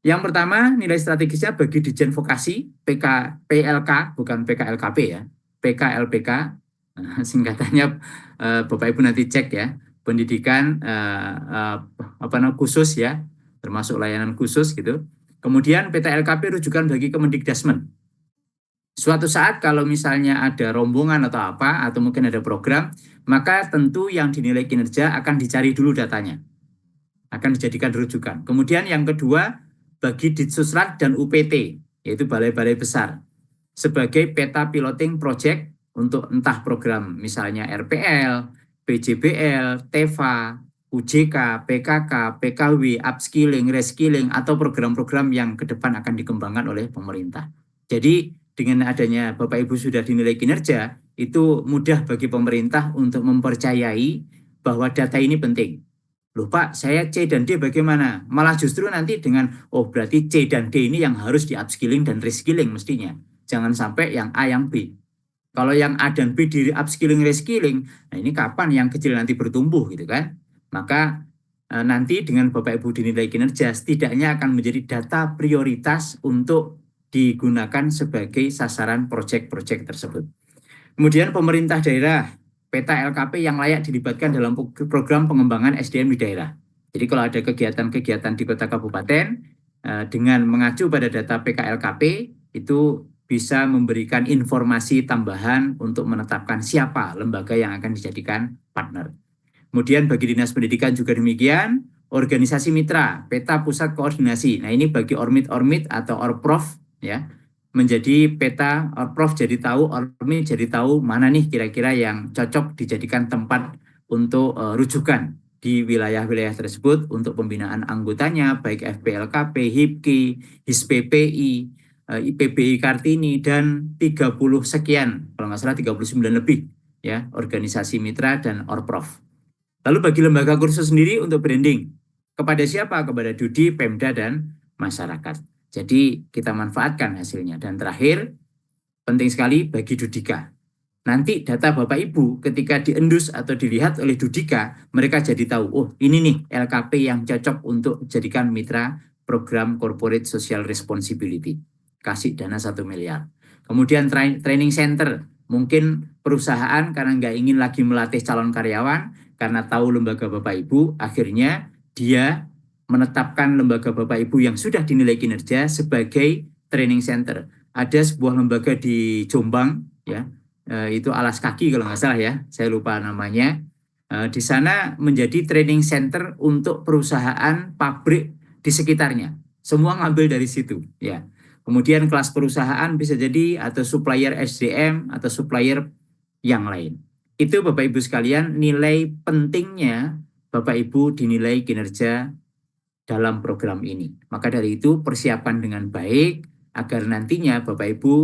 Yang pertama nilai strategisnya bagi Ditjen Vokasi PLK, bukan PKLKP ya. PKLPK, singkatannya Bapak Ibu nanti cek ya. Pendidikan khusus ya, termasuk layanan khusus gitu. Kemudian PTLKP rujukan bagi Kemendikdasmen. Suatu saat kalau misalnya ada rombongan atau apa, atau mungkin ada program, maka tentu yang dinilai kinerja akan dicari dulu datanya. Akan dijadikan rujukan. Kemudian yang kedua, bagi Ditsusrat dan UPT, yaitu balai-balai besar. Sebagai peta piloting project untuk entah program misalnya RPL, PJBL, TEVA, UJK, PKK, PKW, upskilling, reskilling, atau program-program yang ke depan akan dikembangkan oleh pemerintah. Jadi dengan adanya Bapak Ibu sudah dinilai kinerja, itu mudah bagi pemerintah untuk mempercayai bahwa data ini penting. Loh Pak, saya C dan D bagaimana? Malah justru nanti dengan, oh berarti C dan D ini yang harus di upskilling dan reskilling mestinya. Jangan sampai yang A yang B. Kalau yang A dan B di upskilling reskilling, nah ini kapan yang kecil nanti bertumbuh gitu kan? Maka nanti dengan Bapak Ibu dinilai kinerja setidaknya akan menjadi data prioritas untuk digunakan sebagai sasaran proyek-proyek tersebut. Kemudian pemerintah daerah, peta LKP yang layak dilibatkan dalam program pengembangan SDM di daerah. Jadi kalau ada kegiatan-kegiatan di kota kabupaten dengan mengacu pada data PKLKP itu bisa memberikan informasi tambahan untuk menetapkan siapa lembaga yang akan dijadikan partner. Kemudian bagi Dinas Pendidikan juga demikian, organisasi mitra, peta pusat koordinasi. Nah ini bagi Ormit atau Orprov ya, menjadi peta Orprov jadi tahu, Ormit jadi tahu mana nih kira-kira yang cocok dijadikan tempat untuk rujukan di wilayah-wilayah tersebut untuk pembinaan anggotanya, baik FPLKP, HIPKI, HISPPI, IPBI Kartini, dan 30 sekian, kalau nggak salah 39 lebih ya, organisasi mitra dan Orprov. Lalu bagi lembaga kursus sendiri untuk branding, kepada siapa? Kepada Dudi, Pemda, dan masyarakat. Jadi kita manfaatkan hasilnya. Dan terakhir, penting sekali bagi Dudika. Nanti data Bapak Ibu ketika diendus atau dilihat oleh Dudika, mereka jadi tahu, oh ini nih LKP yang cocok untuk jadikan mitra program Corporate Social Responsibility. Kasih dana 1 miliar. Kemudian training center, mungkin perusahaan karena nggak ingin lagi melatih calon karyawan, karena tahu lembaga Bapak Ibu, akhirnya dia menetapkan lembaga Bapak Ibu yang sudah dinilai kinerja sebagai training center. Ada sebuah lembaga di Jombang, ya, itu Alas Kaki kalau nggak salah ya, saya lupa namanya. Di sana menjadi training center untuk perusahaan pabrik di sekitarnya. Semua ngambil dari situ, ya. Kemudian kelas perusahaan bisa jadi atau supplier SDM atau supplier yang lain. Itu Bapak Ibu sekalian nilai pentingnya Bapak Ibu dinilai kinerja dalam program ini. Maka dari itu persiapan dengan baik agar nantinya Bapak Ibu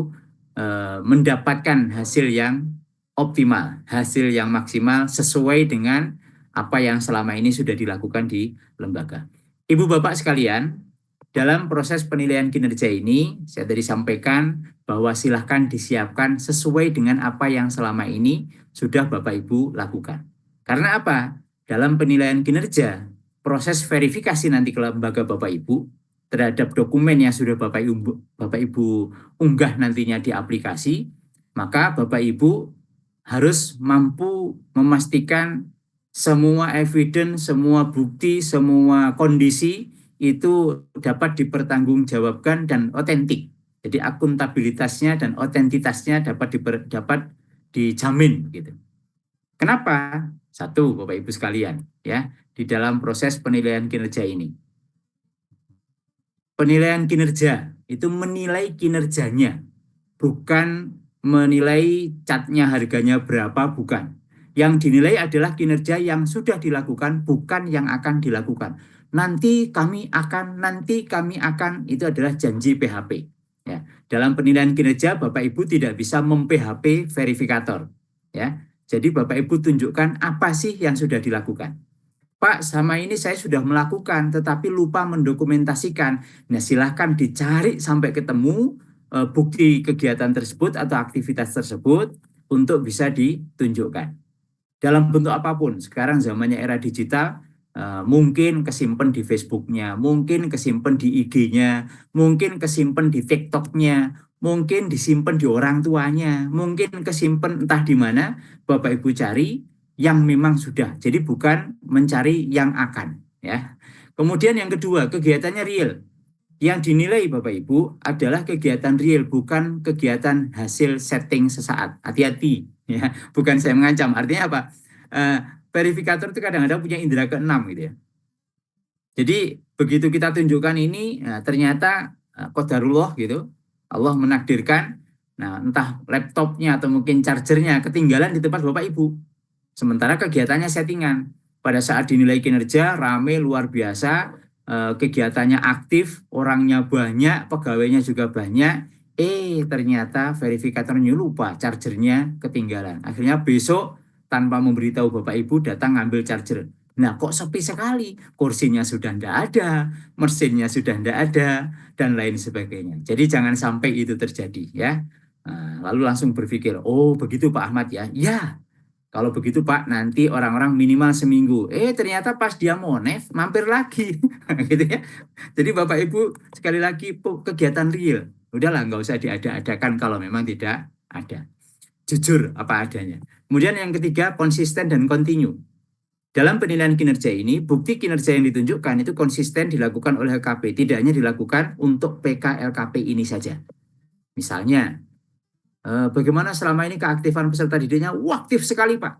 mendapatkan hasil yang optimal, hasil yang maksimal sesuai dengan apa yang selama ini sudah dilakukan di lembaga. Ibu Bapak sekalian, dalam proses penilaian kinerja ini, saya tadi sampaikan bahwa silahkan disiapkan sesuai dengan apa yang selama ini sudah Bapak Ibu lakukan. Karena apa? Dalam penilaian kinerja, proses verifikasi nanti ke lembaga Bapak Ibu terhadap dokumen yang sudah Bapak Ibu unggah nantinya di aplikasi, maka Bapak Ibu harus mampu memastikan semua evidence, semua bukti, semua kondisi itu dapat dipertanggungjawabkan dan otentik. Jadi akuntabilitasnya dan otentitasnya dapat dijamin gitu. Kenapa? Satu, Bapak Ibu sekalian, ya, di dalam proses penilaian kinerja ini. Penilaian kinerja itu menilai kinerjanya, bukan menilai catnya harganya berapa, bukan. Yang dinilai adalah kinerja yang sudah dilakukan, bukan yang akan dilakukan. Nanti kami akan, itu adalah janji PHP. Ya. Dalam penilaian kinerja, Bapak Ibu tidak bisa mem-PHP verifikator. Ya. Jadi Bapak Ibu tunjukkan apa sih yang sudah dilakukan. Pak, sama ini saya sudah melakukan, tetapi lupa mendokumentasikan. Nah, silahkan dicari sampai ketemu bukti kegiatan tersebut atau aktivitas tersebut untuk bisa ditunjukkan. Dalam bentuk apapun, sekarang zamannya era digital, mungkin kesimpan di Facebooknya, mungkin kesimpan di IG-nya, mungkin kesimpan di TikTok-nya, mungkin disimpan di orang tuanya, mungkin kesimpan entah di mana, Bapak Ibu cari yang memang sudah. Jadi bukan mencari yang akan, ya. Kemudian yang kedua, kegiatannya real. Yang dinilai Bapak Ibu adalah kegiatan real, bukan kegiatan hasil setting sesaat. Hati-hati, ya. Bukan saya mengancam. Artinya apa? Verifikator itu kadang-kadang punya indera keenam gitu ya. Jadi begitu kita tunjukkan ini, ternyata qadarullah gitu, Allah menakdirkan Nah, entah laptopnya atau mungkin chargernya ketinggalan di tempat Bapak Ibu. Sementara kegiatannya settingan. Pada saat dinilai kinerja, rame luar biasa, kegiatannya aktif, orangnya banyak, pegawainya juga banyak. Ternyata verifikatornya lupa, chargernya ketinggalan. Akhirnya besok tanpa memberitahu Bapak Ibu datang ngambil charger. Nah, kok sepi sekali? Kursinya sudah tidak ada, mesinnya sudah tidak ada, dan lain sebagainya. Jadi jangan sampai itu terjadi ya. Nah, lalu langsung berpikir, oh begitu Pak Ahmad ya. Ya, kalau begitu Pak, nanti orang-orang minimal seminggu. Ternyata pas dia mau mampir lagi. Gitu ya. Jadi Bapak Ibu sekali lagi kegiatan real. Udahlah nggak usah diada-adakan kalau memang tidak ada. Jujur apa adanya. Kemudian yang ketiga, konsisten dan kontinu. Dalam penilaian kinerja ini, bukti kinerja yang ditunjukkan itu konsisten dilakukan oleh LKP. Tidak hanya dilakukan untuk PK LKP ini saja. Misalnya, bagaimana selama ini keaktifan peserta didiknya? Wah, aktif sekali Pak.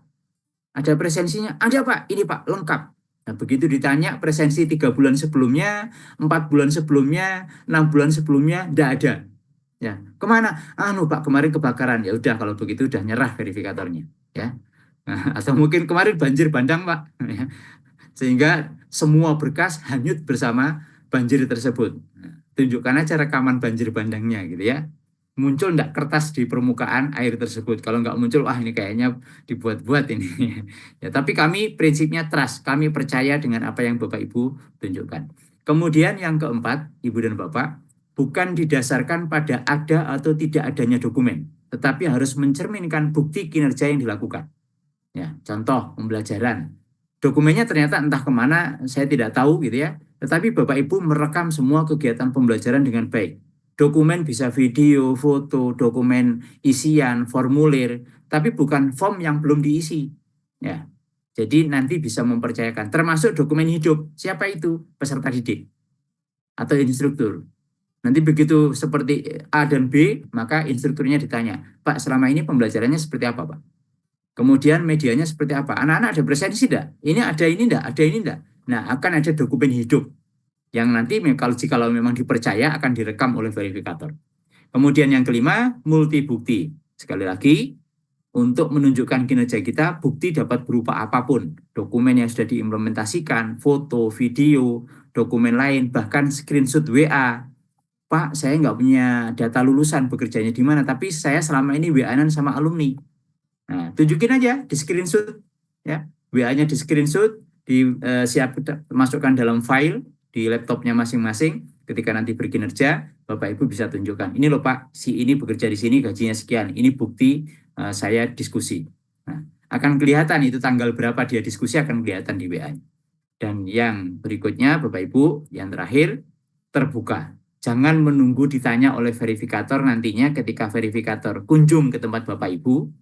Ada presensinya? Ada Pak, ini Pak, lengkap. Nah, begitu ditanya presensi 3 bulan sebelumnya, 4 bulan sebelumnya, 6 bulan sebelumnya, tidak ada. Ya, kemana? Pak, kemarin kebakaran. Ya udah, kalau begitu udah nyerah verifikatornya. Ya, nah, atau mungkin kemarin banjir bandang Pak. Ya. Sehingga semua berkas hanyut bersama banjir tersebut. Nah, tunjukkan aja rekaman banjir bandangnya gitu ya. Muncul enggak kertas di permukaan air tersebut. Kalau enggak muncul, wah ini kayaknya dibuat-buat ini. Ya, tapi kami prinsipnya trust, kami percaya dengan apa yang Bapak Ibu tunjukkan. Kemudian yang keempat, Ibu dan Bapak, bukan didasarkan pada ada atau tidak adanya dokumen, tetapi harus mencerminkan bukti kinerja yang dilakukan. Ya, contoh pembelajaran. Dokumennya ternyata entah kemana, saya tidak tahu gitu ya. Tetapi Bapak Ibu merekam semua kegiatan pembelajaran dengan baik. Dokumen bisa video, foto, dokumen isian, formulir, tapi bukan form yang belum diisi. Ya, jadi nanti bisa mempercayakan. Termasuk dokumen hidup. Siapa itu? Peserta didik atau instruktur. Nanti begitu seperti A dan B, maka instrukturnya ditanya, Pak, selama ini pembelajarannya seperti apa, Pak? Kemudian medianya seperti apa? Anak-anak ada presensi tidak? Ini ada ini tidak? Ada ini tidak? Nah, akan ada dokumen hidup yang nanti kalau memang dipercaya akan direkam oleh verifikator. Kemudian yang kelima, multi bukti. Sekali lagi, untuk menunjukkan kinerja kita, bukti dapat berupa apapun. Dokumen yang sudah diimplementasikan, foto, video, dokumen lain, bahkan screenshot WA. Pak, saya nggak punya data lulusan bekerjanya di mana, tapi saya selama ini WA-an sama alumni. Nah, tunjukin aja di screenshot ya. WA-nya di screenshot, masukkan dalam file di laptopnya masing-masing. Ketika nanti berkinerja, Bapak Ibu bisa tunjukkan. Ini loh Pak, si ini bekerja di sini gajinya sekian. Ini bukti saya diskusi. Nah, akan kelihatan itu tanggal berapa dia diskusi akan kelihatan di WA. Dan yang berikutnya Bapak Ibu, yang terakhir terbuka. Jangan menunggu ditanya oleh verifikator nantinya ketika verifikator kunjung ke tempat Bapak Ibu.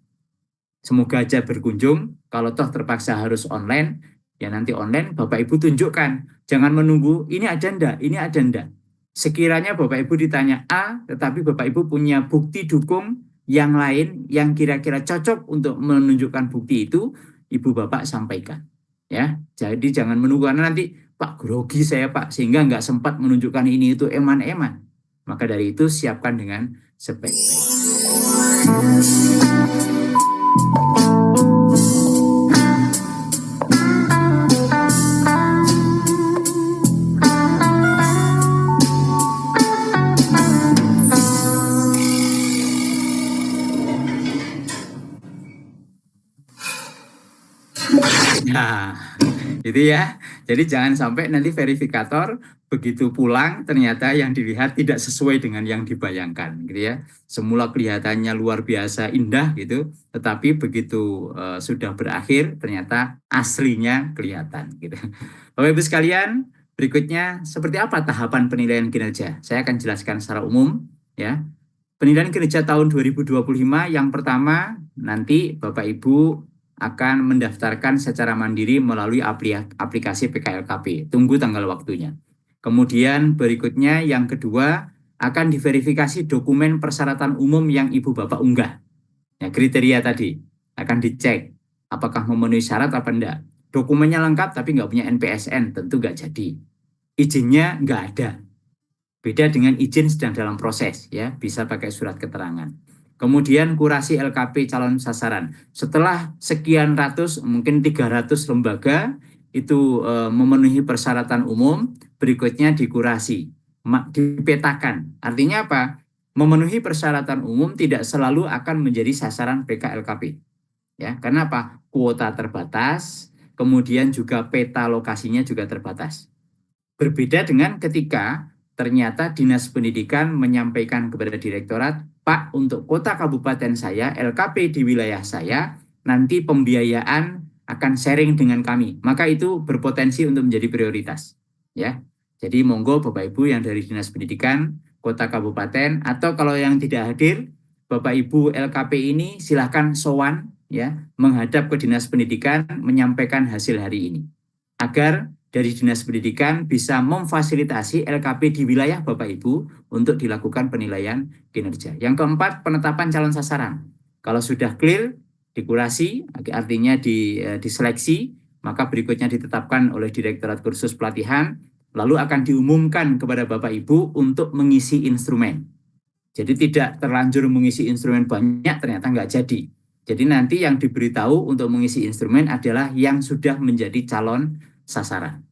Semoga aja berkunjung, kalau toh terpaksa harus online, ya nanti online Bapak Ibu tunjukkan. Jangan menunggu, ini ada enggak, ini ada enggak. Sekiranya Bapak Ibu ditanya A, tetapi Bapak Ibu punya bukti dukung yang lain yang kira-kira cocok untuk menunjukkan bukti itu, Ibu Bapak sampaikan. Ya, jadi jangan menunggu, karena nanti Pak grogi saya Pak, sehingga nggak sempat menunjukkan ini itu eman-eman. Maka dari itu siapkan dengan sebaik-baik. Nah, itu ya. Jadi jangan sampai nanti verifikator begitu pulang ternyata yang dilihat tidak sesuai dengan yang dibayangkan, gitu ya. Semula kelihatannya luar biasa indah gitu, tetapi begitu sudah berakhir ternyata aslinya kelihatan, gitu. Bapak Ibu sekalian, berikutnya seperti apa tahapan penilaian kinerja? Saya akan jelaskan secara umum, ya. Penilaian kinerja tahun 2025 yang pertama nanti Bapak Ibu akan mendaftarkan secara mandiri melalui aplikasi PKLKP. Tunggu tanggal waktunya. Kemudian berikutnya yang kedua akan diverifikasi dokumen persyaratan umum yang Ibu Bapak unggah. Ya, kriteria tadi akan dicek apakah memenuhi syarat apa enggak. Dokumennya lengkap tapi nggak punya NPSN, tentu nggak jadi. Izinnya nggak ada. Beda dengan izin sedang dalam proses, ya bisa pakai surat keterangan. Kemudian kurasi LKP calon sasaran. Setelah sekian ratus, mungkin 300 lembaga itu memenuhi persyaratan umum, berikutnya dikurasi, dipetakan. Artinya apa? Memenuhi persyaratan umum tidak selalu akan menjadi sasaran PKLKP. Ya, karena apa? Kuota terbatas, kemudian juga peta lokasinya juga terbatas. Berbeda dengan ketika ternyata Dinas Pendidikan menyampaikan kepada Direktorat, Pak, untuk kota kabupaten saya, LKP di wilayah saya, nanti pembiayaan akan sharing dengan kami. Maka itu berpotensi untuk menjadi prioritas. Ya, jadi monggo Bapak Ibu yang dari Dinas Pendidikan, kota kabupaten, atau kalau yang tidak hadir, Bapak Ibu LKP ini silahkan sowan, ya, menghadap ke Dinas Pendidikan menyampaikan hasil hari ini. Agar dari Dinas Pendidikan bisa memfasilitasi LKP di wilayah Bapak Ibu untuk dilakukan penilaian kinerja. Yang keempat, penetapan calon sasaran. Kalau sudah clear, dikurasi, artinya diseleksi, maka berikutnya ditetapkan oleh Direktorat Kursus Pelatihan, lalu akan diumumkan kepada Bapak Ibu untuk mengisi instrumen. Jadi tidak terlanjur mengisi instrumen banyak, ternyata nggak jadi. Jadi nanti yang diberitahu untuk mengisi instrumen adalah yang sudah menjadi calon sasaran.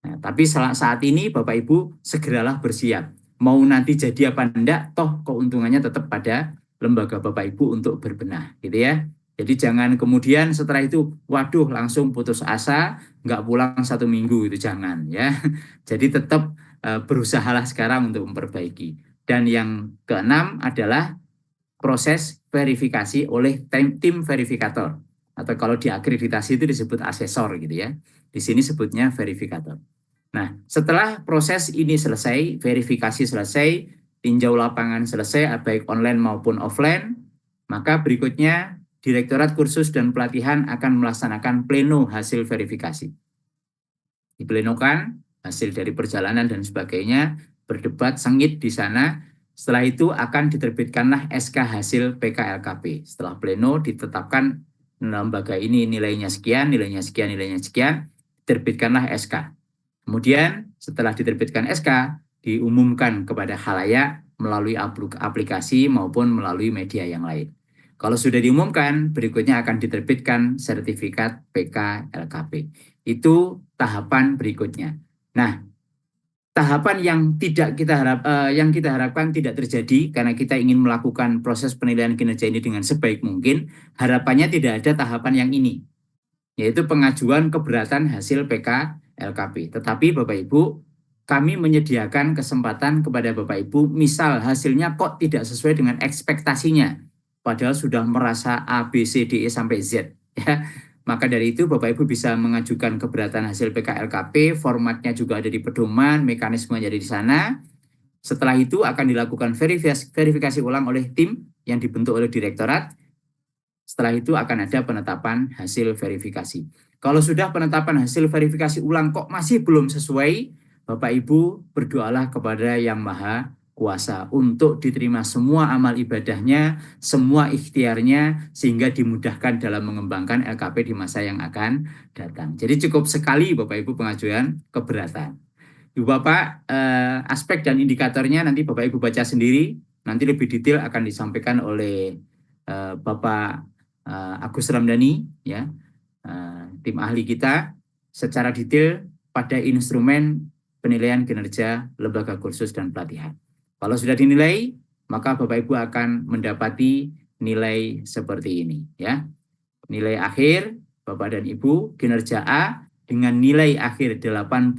Nah, tapi saat ini Bapak Ibu segeralah bersiap. Mau nanti jadi apa enggak, toh keuntungannya tetap pada lembaga Bapak Ibu untuk berbenah, gitu ya. Jadi jangan kemudian setelah itu, waduh langsung putus asa, nggak pulang 1 minggu, itu jangan ya. Jadi tetap berusahalah sekarang untuk memperbaiki. Dan yang keenam adalah proses verifikasi oleh tim verifikator. Atau kalau diakreditasi itu disebut asesor gitu ya. Di sini sebutnya verifikator. Nah, setelah proses ini selesai, verifikasi selesai, tinjau lapangan selesai, baik online maupun offline, maka berikutnya Direktorat Kursus dan Pelatihan akan melaksanakan pleno hasil verifikasi. Diplenokan hasil dari perjalanan dan sebagainya, berdebat sengit di sana. Setelah itu akan diterbitkanlah SK hasil PKLKP. Setelah pleno ditetapkan lembaga ini nilainya sekian, nilainya sekian, nilainya sekian, diterbitkanlah SK. Kemudian setelah diterbitkan SK, diumumkan kepada khalayak melalui aplikasi maupun melalui media yang lain. Kalau sudah diumumkan, berikutnya akan diterbitkan sertifikat PKLKP. Itu tahapan berikutnya. Nah, tahapan yang kita harapkan tidak terjadi karena kita ingin melakukan proses penilaian kinerja ini dengan sebaik mungkin. Harapannya tidak ada tahapan yang ini, yaitu pengajuan keberatan hasil PKLKP. Tetapi Bapak Ibu, kami menyediakan kesempatan kepada Bapak Ibu, misal hasilnya kok tidak sesuai dengan ekspektasinya, padahal sudah merasa A, B, C, D, E sampai Z. Ya. Maka dari itu Bapak Ibu bisa mengajukan keberatan hasil PKLKP, formatnya juga ada di pedoman, mekanismenya ada di sana. Setelah itu akan dilakukan verifikasi ulang oleh tim yang dibentuk oleh direktorat. Setelah itu akan ada penetapan hasil verifikasi. Kalau sudah penetapan hasil verifikasi ulang kok masih belum sesuai, Bapak Ibu berdoalah kepada Yang Maha Kuasa untuk diterima semua amal ibadahnya, semua ikhtiarnya, sehingga dimudahkan dalam mengembangkan LKP di masa yang akan datang. Jadi cukup sekali Bapak Ibu pengajuan keberatan. Ibu Bapak, aspek dan indikatornya nanti Bapak Ibu baca sendiri, nanti lebih detail akan disampaikan oleh Bapak Agus Ramdhani, ya, tim ahli kita secara detail pada instrumen penilaian kinerja lembaga kursus dan pelatihan. Kalau sudah dinilai, maka Bapak Ibu akan mendapati nilai seperti ini, ya. Nilai akhir Bapak dan Ibu kinerja A dengan nilai akhir 85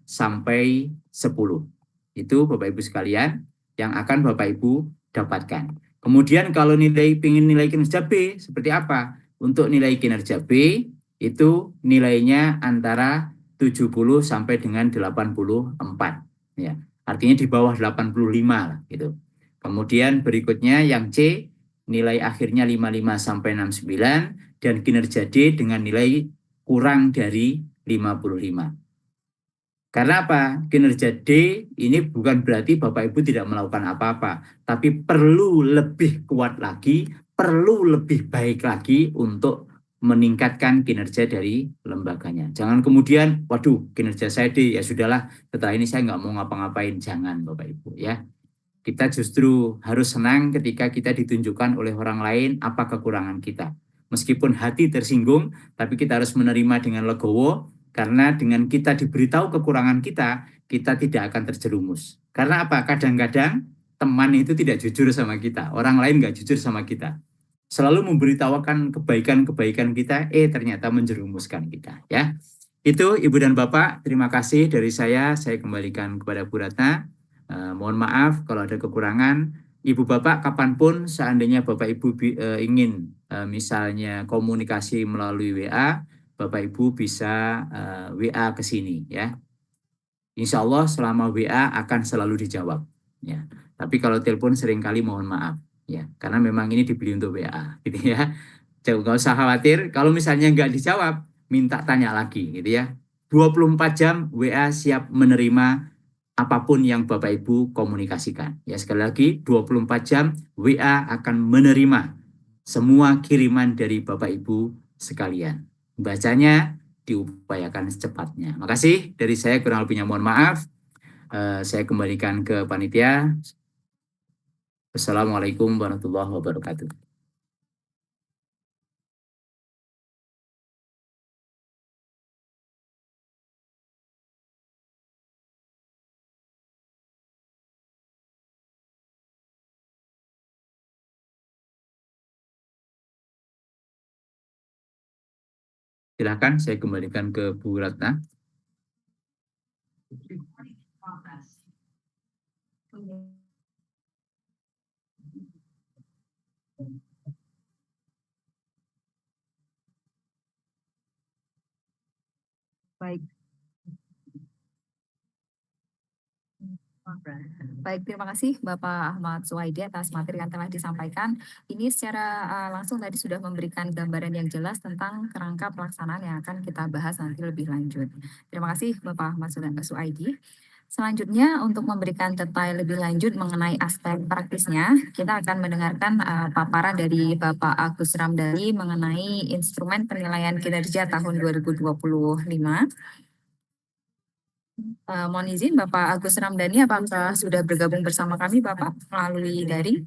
sampai 10. Itu Bapak Ibu sekalian yang akan Bapak Ibu dapatkan. Kemudian kalau ingin nilai kinerja B seperti apa? Untuk nilai kinerja B itu nilainya antara 70 sampai dengan 84. Ya. Artinya di bawah 85 lah gitu. Kemudian berikutnya yang C nilai akhirnya 55 sampai 69 dan kinerja D dengan nilai kurang dari 55. Karena apa? Kinerja D ini bukan berarti Bapak Ibu tidak melakukan apa-apa, tapi perlu lebih kuat lagi, perlu lebih baik lagi untuk meningkatkan kinerja dari lembaganya. Jangan kemudian, waduh kinerja saya D, ya sudahlah, setelah ini saya nggak mau ngapa-ngapain. Jangan Bapak Ibu ya. Kita justru harus senang ketika kita ditunjukkan oleh orang lain apa kekurangan kita. Meskipun hati tersinggung, tapi kita harus menerima dengan legowo, karena dengan kita diberitahu kekurangan kita, kita tidak akan terjerumus. Karena apa? Kadang-kadang teman itu tidak jujur sama kita, orang lain nggak jujur sama kita. Selalu memberitahukan kebaikan-kebaikan kita, ternyata menjerumuskan kita. Ya, itu Ibu dan Bapak, terima kasih dari saya kembalikan kepada Bu Ratna. Mohon maaf kalau ada kekurangan. Ibu Bapak kapanpun seandainya Bapak Ibu ingin misalnya komunikasi melalui WA, Bapak Ibu bisa WA ke sini ya. Insya Allah selama WA akan selalu dijawab ya. Tapi kalau telepon seringkali mohon maaf ya, karena memang ini dibeli untuk WA gitu ya. Jangan nggak usah khawatir kalau misalnya nggak dijawab, minta tanya lagi gitu ya. 24 jam WA siap menerima apapun yang Bapak Ibu komunikasikan. Ya sekali lagi 24 jam WA akan menerima semua kiriman dari Bapak Ibu sekalian. Bacanya diupayakan secepatnya. Makasih dari saya, kurang lebihnya mohon maaf. Saya kembalikan ke panitia. Assalamualaikum warahmatullahi wabarakatuh. Silakan saya kembalikan ke Bu Ratna. Baik. Baik, terima kasih Bapak Ahmad Suwaidi atas materi yang telah disampaikan. Ini secara langsung tadi sudah memberikan gambaran yang jelas tentang kerangka pelaksanaan yang akan kita bahas nanti lebih lanjut. Terima kasih Bapak Ahmad Suwaidi. Selanjutnya untuk memberikan detail lebih lanjut mengenai aspek praktisnya, kita akan mendengarkan paparan dari Bapak Agus Ramdhani mengenai instrumen penilaian kinerja tahun 2025. Mohon izin Bapak Agus Ramdhani, apakah sudah bergabung bersama kami Bapak melalui daring?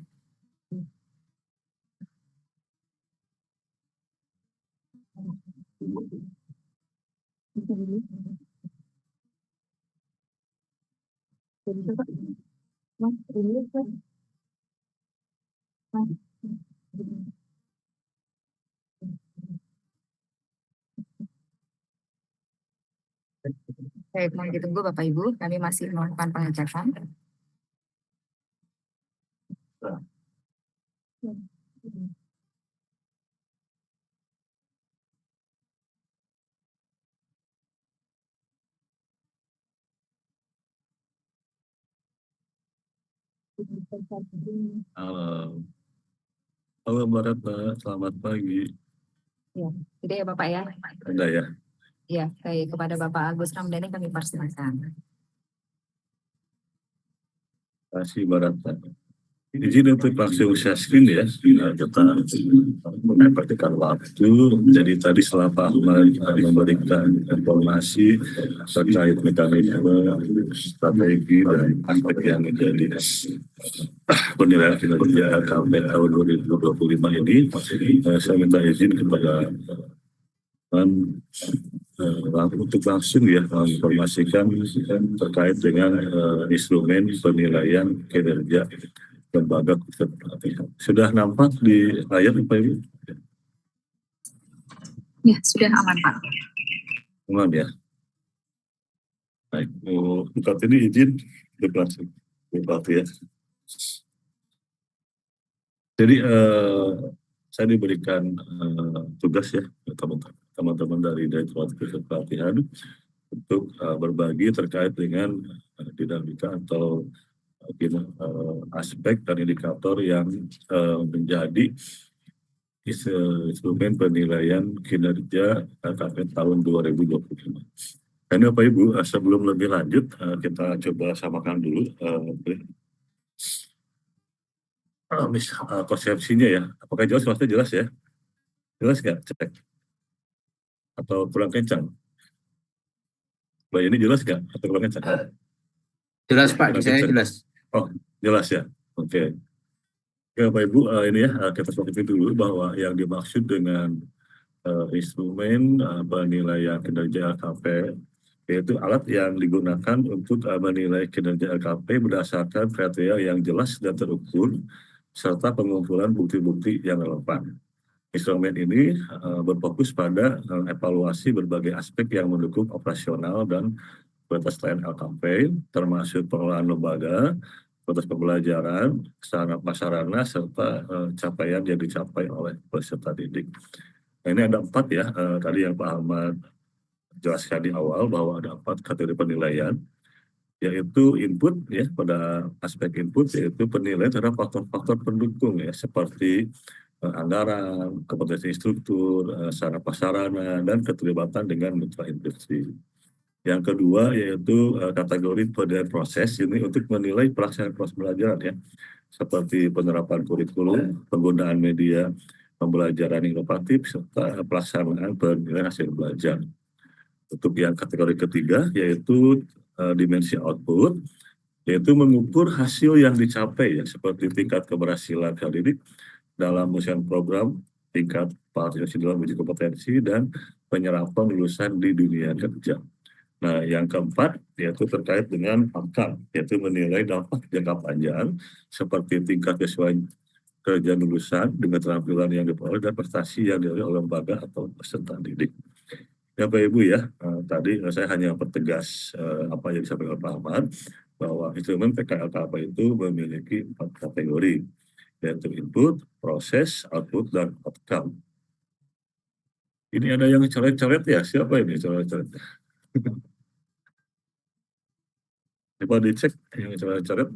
Baik, mohon ditunggu Bapak Ibu, kami masih melakukan pengecekan. Halo Mbak Ratna, selamat pagi. Ya, tidak ya Bapak ya? Ada ya? Ya, baik, kepada Bapak Agus Ramdhani kami persilakan. Terima kasih Mbak Ratna. Izin untuk langsung share screen ya. Kita mendapatkan waktu. Jadi tadi setelah Pak Ahmad memberikan informasi terkait mekanisme, strategi dan aspek yang menjadi penilaian kinerja KPM tahun 2025 ini, saya minta izin kepada untuk langsung ya menginformasikan terkait dengan instrumen penilaian kinerja lembaga pelatihan. Sudah nampak di layar Pak Ibu? Ya, sudah aman Pak. Aman ya. Baik, Bukat ini izin langsung ya. Jadi saya diberikan tugas ya teman-teman dari Direktorat Pelatihan untuk berbagi terkait dengan dinamika atau aspek dan indikator yang menjadi instrumen penilaian kinerja KPM tahun 2025. Ini Bapak Ibu, sebelum lebih lanjut kita coba samakan dulu konsepsinya ya. Apakah jelas? Maksudnya jelas ya? Jelas nggak? Cek. Atau kurang kencang? Mbak ini jelas nggak? Atau kurang kencang? Jelas Pak, di saya jelas. Oh, Jelas ya? Oke. Ya Bapak Ibu, ini ya kita seperti dulu bahwa yang dimaksud dengan instrumen penilaian kinerja LKP yaitu alat yang digunakan untuk menilai kinerja LKP berdasarkan kriteria yang jelas dan terukur serta pengumpulan bukti-bukti yang relevan. Instrumen ini berfokus pada evaluasi berbagai aspek yang mendukung operasional dan kualitas layanan LKP, termasuk pengelolaan lembaga, kualitas pembelajaran, sarana prasarana, serta capaian yang dicapai oleh peserta didik. Nah, ini ada 4 ya, tadi yang Pak Ahmad jelaskan di awal bahwa ada 4 kategori penilaian, yaitu input ya, pada aspek input yaitu penilaian terhadap faktor-faktor pendukung ya, seperti anggaran, kompetensi instruktur, sarana prasarana, dan keterlibatan dengan mitra industri. Yang kedua yaitu kategori penilaian proses, ini untuk menilai pelaksanaan proses pembelajaran ya, seperti penerapan kurikulum, penggunaan media pembelajaran inovatif, serta pelaksanaan penilaian hasil belajar. Untuk yang kategori ketiga yaitu dimensi output, yaitu mengukur hasil yang dicapai ya, seperti tingkat keberhasilan didik dalam menyelesaikan program, tingkat partisipasi dalam uji kompetensi, dan penyerapan lulusan di dunia kerja. Nah, yang keempat yaitu terkait dengan outcome, yaitu menilai dampak jangka panjang seperti tingkat kesesuaian kerja lulusan dengan keterampilan yang diperoleh dan prestasi yang diraih oleh lembaga atau peserta didik. Ya Pak Ibu ya, tadi saya hanya pertegas apa yang disampaikan Pak Ahmad, bahwa instrumen PKLKP itu memiliki 4 kategori, yaitu input, proses, output, dan outcome. Ini ada yang coret-coret ya, siapa ini coret-coret? Coba dicek yang coret-coret.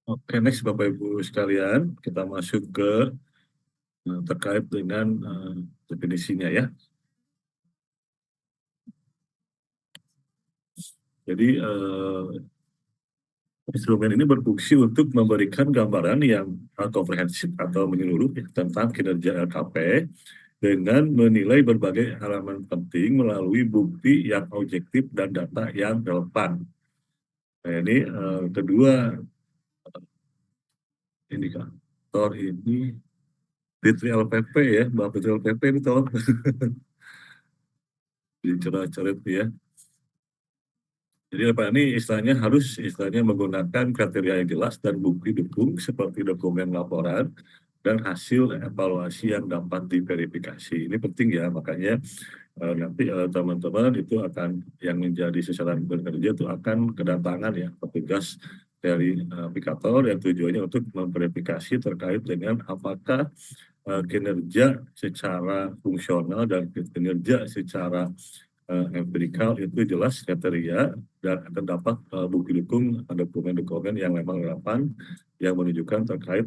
Oke, next Bapak Ibu sekalian, kita masuk ke terkait dengan definisinya ya. Jadi instrumen ini berfungsi untuk memberikan gambaran yang komprehensif atau menyeluruh ya, tentang kinerja LKP dengan menilai berbagai elemen penting melalui bukti yang objektif dan data yang relevan. Nah, ini kedua indikator ini Fitri LPP ya, Mbak Fitri LPP ini tolong dicoret-coret ya. Jadi apa ini istilahnya menggunakan kriteria yang jelas dan bukti dukung seperti dokumen laporan dan hasil evaluasi yang dapat diverifikasi. Ini penting ya, makanya nanti teman-teman itu akan yang menjadi sasaran bekerja itu akan kedatangan ya petugas dari aplikator yang tujuannya untuk memverifikasi terkait dengan apakah kinerja secara fungsional dan kinerja secara empirikal itu jelas kriteria dan akan dapat bukti dukung dokumen-dokumen yang memang relevan yang menunjukkan terkait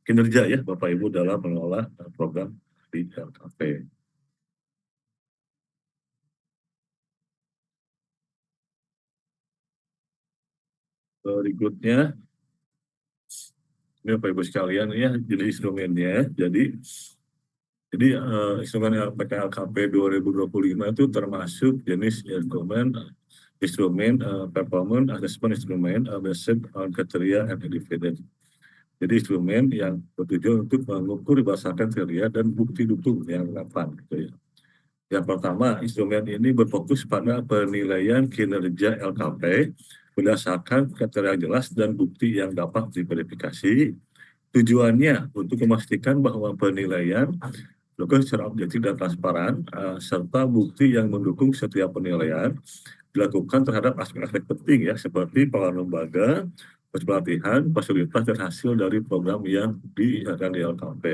kinerja ya Bapak Ibu dalam mengelola program di LKP. Berikutnya, ini Bapak Ibu sekalian ya, jadi instrumennya. Jadi instrumen PKLKP 2025 itu termasuk jenis instrumen performance assessment instrumen based on criteria and evidence. Jadi instrumen yang bertujuan untuk mengukur berdasarkan kriteria dan bukti dukung yang relevan. Gitu ya. Yang pertama, instrumen ini berfokus pada penilaian kinerja LKP berdasarkan kriteria jelas dan bukti yang dapat diverifikasi. Tujuannya untuk memastikan bahwa penilaian dilakukan secara objektif dan transparan, serta bukti yang mendukung setiap penilaian dilakukan terhadap aspek-aspek penting ya, seperti pengelolaan lembaga, pelatihan, fasilitas, dan hasil dari program yang diadakan di LKP.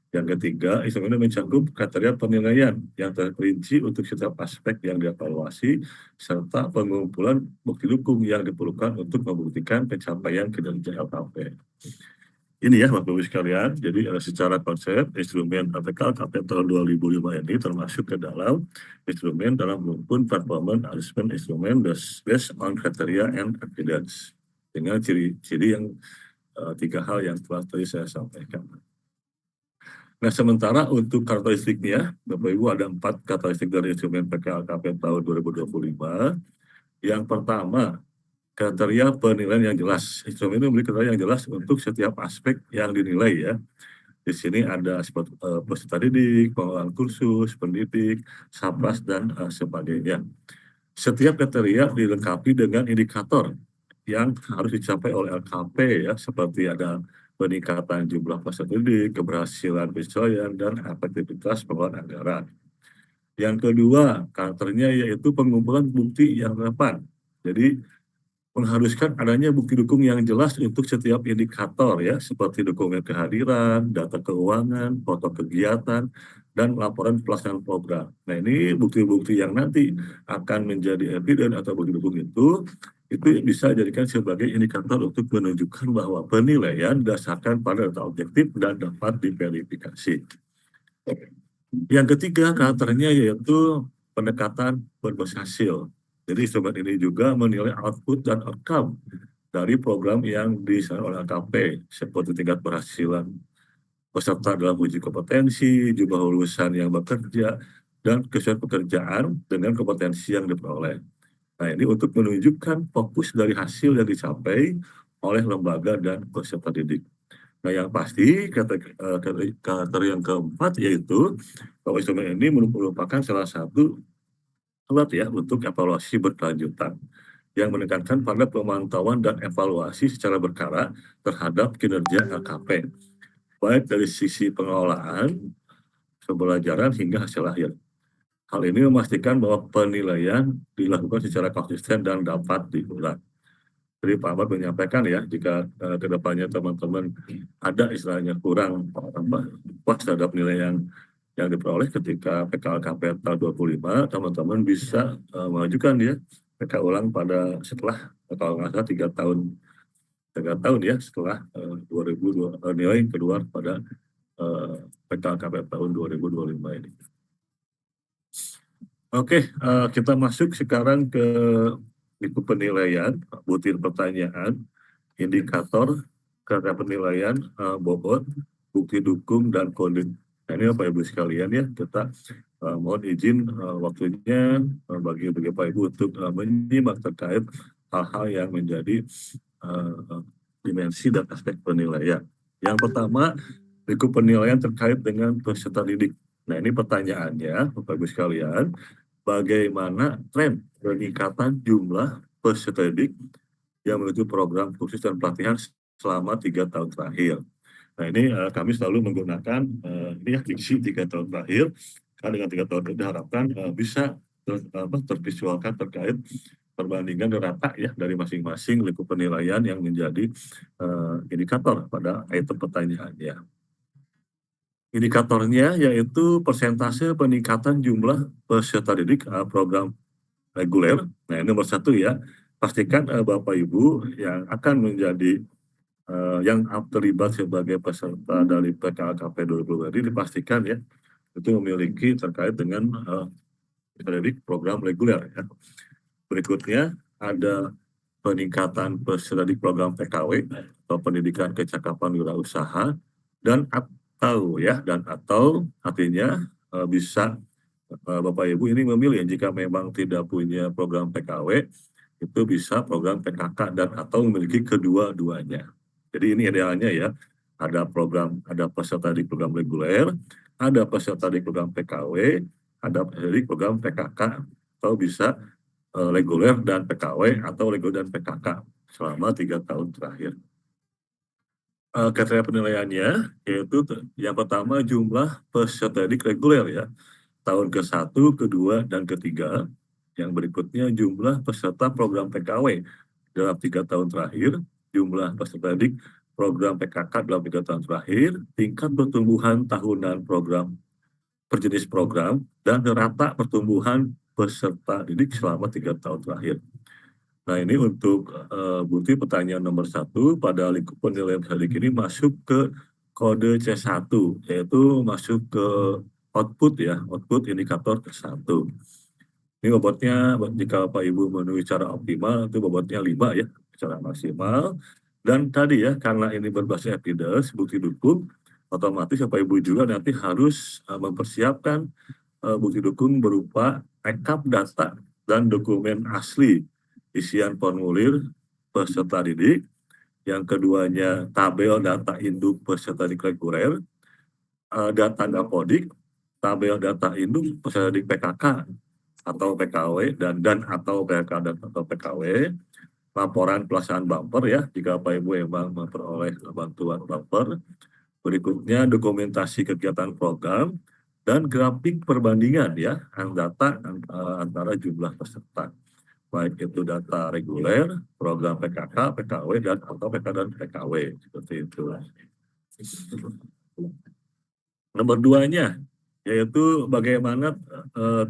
Yang ketiga, instrumen ini mencakup kriteria penilaian yang terperinci untuk setiap aspek yang dievaluasi, serta pengumpulan bukti dukung yang diperlukan untuk membuktikan pencapaian kinerja LKP. Ini ya Bapak Ibu sekalian, jadi secara konsep instrumen PKLKP tahun 2005 ini termasuk ke dalam instrumen dalam rumpun performance assessment instrumen based on criteria and evidence, dengan ciri-ciri yang 3 hal yang telah tadi saya sampaikan. Nah, sementara untuk karakteristiknya, Bapak Ibu ada 4 karakteristik dari instrumen PKLKP tahun 2025. Yang pertama, kriteria penilaian yang jelas. Instrumen ini memiliki kriteria yang jelas untuk setiap aspek yang dinilai ya. Di sini ada seperti peserta didik, pengelolaan kursus, pendidik, SAPRAS, dan sebagainya. Setiap kriteria dilengkapi dengan indikator yang harus dicapai oleh LKP ya, seperti ada peningkatan jumlah peserta didik, keberhasilan penyesuaian, dan efektivitas pengelolaan anggaran. Yang kedua, karakternya yaitu pengumpulan bukti yang relevan. Jadi mengharuskan adanya bukti dukung yang jelas untuk setiap indikator ya, seperti dokumen kehadiran, data keuangan, foto kegiatan, dan laporan pelaksanaan program. Nah, ini bukti-bukti yang nanti akan menjadi evidence atau bukti dukung itu bisa dijadikan sebagai indikator untuk menunjukkan bahwa penilaian berdasarkan pada data objektif dan dapat diverifikasi. Yang ketiga, karakternya yaitu pendekatan berbasis hasil. Jadi instrumen ini juga menilai output dan outcome dari program yang disarankan oleh LKP, seperti tingkat berhasilan peserta dalam uji kompetensi, jumlah lulusan yang bekerja, dan kesesuaian pekerjaan dengan kompetensi yang diperoleh. Nah, ini untuk menunjukkan fokus dari hasil yang dicapai oleh lembaga dan peserta didik. Nah, yang pasti karakter yang keempat yaitu bahwa instrumen ini merupakan salah satu alat ya untuk evaluasi berkelanjutan yang menekankan pada pemantauan dan evaluasi secara berkala terhadap kinerja LKP, baik dari sisi pengelolaan, pembelajaran hingga hasil akhir. Hal ini memastikan bahwa penilaian dilakukan secara konsisten dan dapat diulang. Jadi Pak Ahmad menyampaikan ya, jika kedepannya teman-teman ada istilahnya kurang puas terhadap nilai yang diperoleh ketika PKLKP tahun 25, teman-teman bisa mengajukan ya PK ulang pada setelah kalau nggak salah 3 tahun ya setelah 2002 nilai keluar pada PKLKP tahun 2025 ini. Oke, kita masuk sekarang ke buku penilaian, butir pertanyaan, indikator, kriteria penilaian, bobot, bukti dukung, dan kode. Nah, ini Bapak Ibu sekalian ya, kita mohon izin waktunya bagi Bapak Ibu untuk menyimak terkait hal-hal yang menjadi dimensi dan aspek penilaian. Yang pertama, buku penilaian terkait dengan peserta didik. Nah, ini pertanyaannya Bapak Ibu sekalian, bagaimana tren peningkatan jumlah peserta didik yang menuju program kursus dan pelatihan selama 3 tahun terakhir. Nah, ini kami selalu menggunakan ini ya diksi 3 tahun terakhir. Karena dengan 3 tahun itu diharapkan bisa tervisualkan terkait perbandingan rata ya dari masing-masing lingkup penilaian yang menjadi indikator pada item pertanyaannya. Indikatornya yaitu persentase peningkatan jumlah peserta didik program reguler. Nah, ini nomor 1 ya. Pastikan Bapak Ibu yang akan menjadi yang terlibat sebagai peserta dari PKLKP 2020 ini dipastikan ya itu memiliki terkait dengan didik program reguler ya. Berikutnya ada peningkatan peserta didik program PKW atau pendidikan kecakapan wirausaha dan atau artinya bisa Bapak Ibu ini memilih jika memang tidak punya program PKW itu bisa program PKK dan atau memiliki kedua-duanya. Jadi ini idealnya ya, ada peserta di program reguler, ada peserta di program PKW, ada peserta di program PKK, atau bisa reguler dan PKW atau reguler dan PKK selama 3 tahun terakhir. Kriteria penilaiannya yaitu yang pertama jumlah peserta didik reguler ya, tahun ke-1, ke-2, dan ke-3. Yang berikutnya jumlah peserta program PKW dalam 3 tahun terakhir, jumlah peserta didik program PKK dalam 3 tahun terakhir, tingkat pertumbuhan tahunan program per jenis program, dan rata pertumbuhan peserta didik selama 3 tahun terakhir. Nah, ini untuk bukti pertanyaan nomor 1 pada lingkup penilaian peserta didik ini masuk ke kode C1, yaitu masuk ke output ya, output indikator ke-1. Ini bobotnya jika Bapak Ibu memenuhi secara optimal itu bobotnya 5 ya, secara maksimal. Dan tadi ya, karena ini berbasis evidence, bukti dukung, otomatis Bapak Ibu juga nanti harus mempersiapkan bukti dukung berupa rekap data dan dokumen asli isian formulir peserta didik. Yang keduanya tabel data induk peserta didik reguler, data dapodik, tabel data induk peserta didik PKK atau PKW dan atau PKK dan atau PKW, laporan pelaksanaan bumper ya jika Bapak Ibu memang memperoleh bantuan bumper. Berikutnya dokumentasi kegiatan program dan grafik perbandingan ya data antara jumlah peserta, baik itu data reguler, program PKK, PKW dan atau PK dan PKW seperti itu. Nomor 2-nya yaitu bagaimana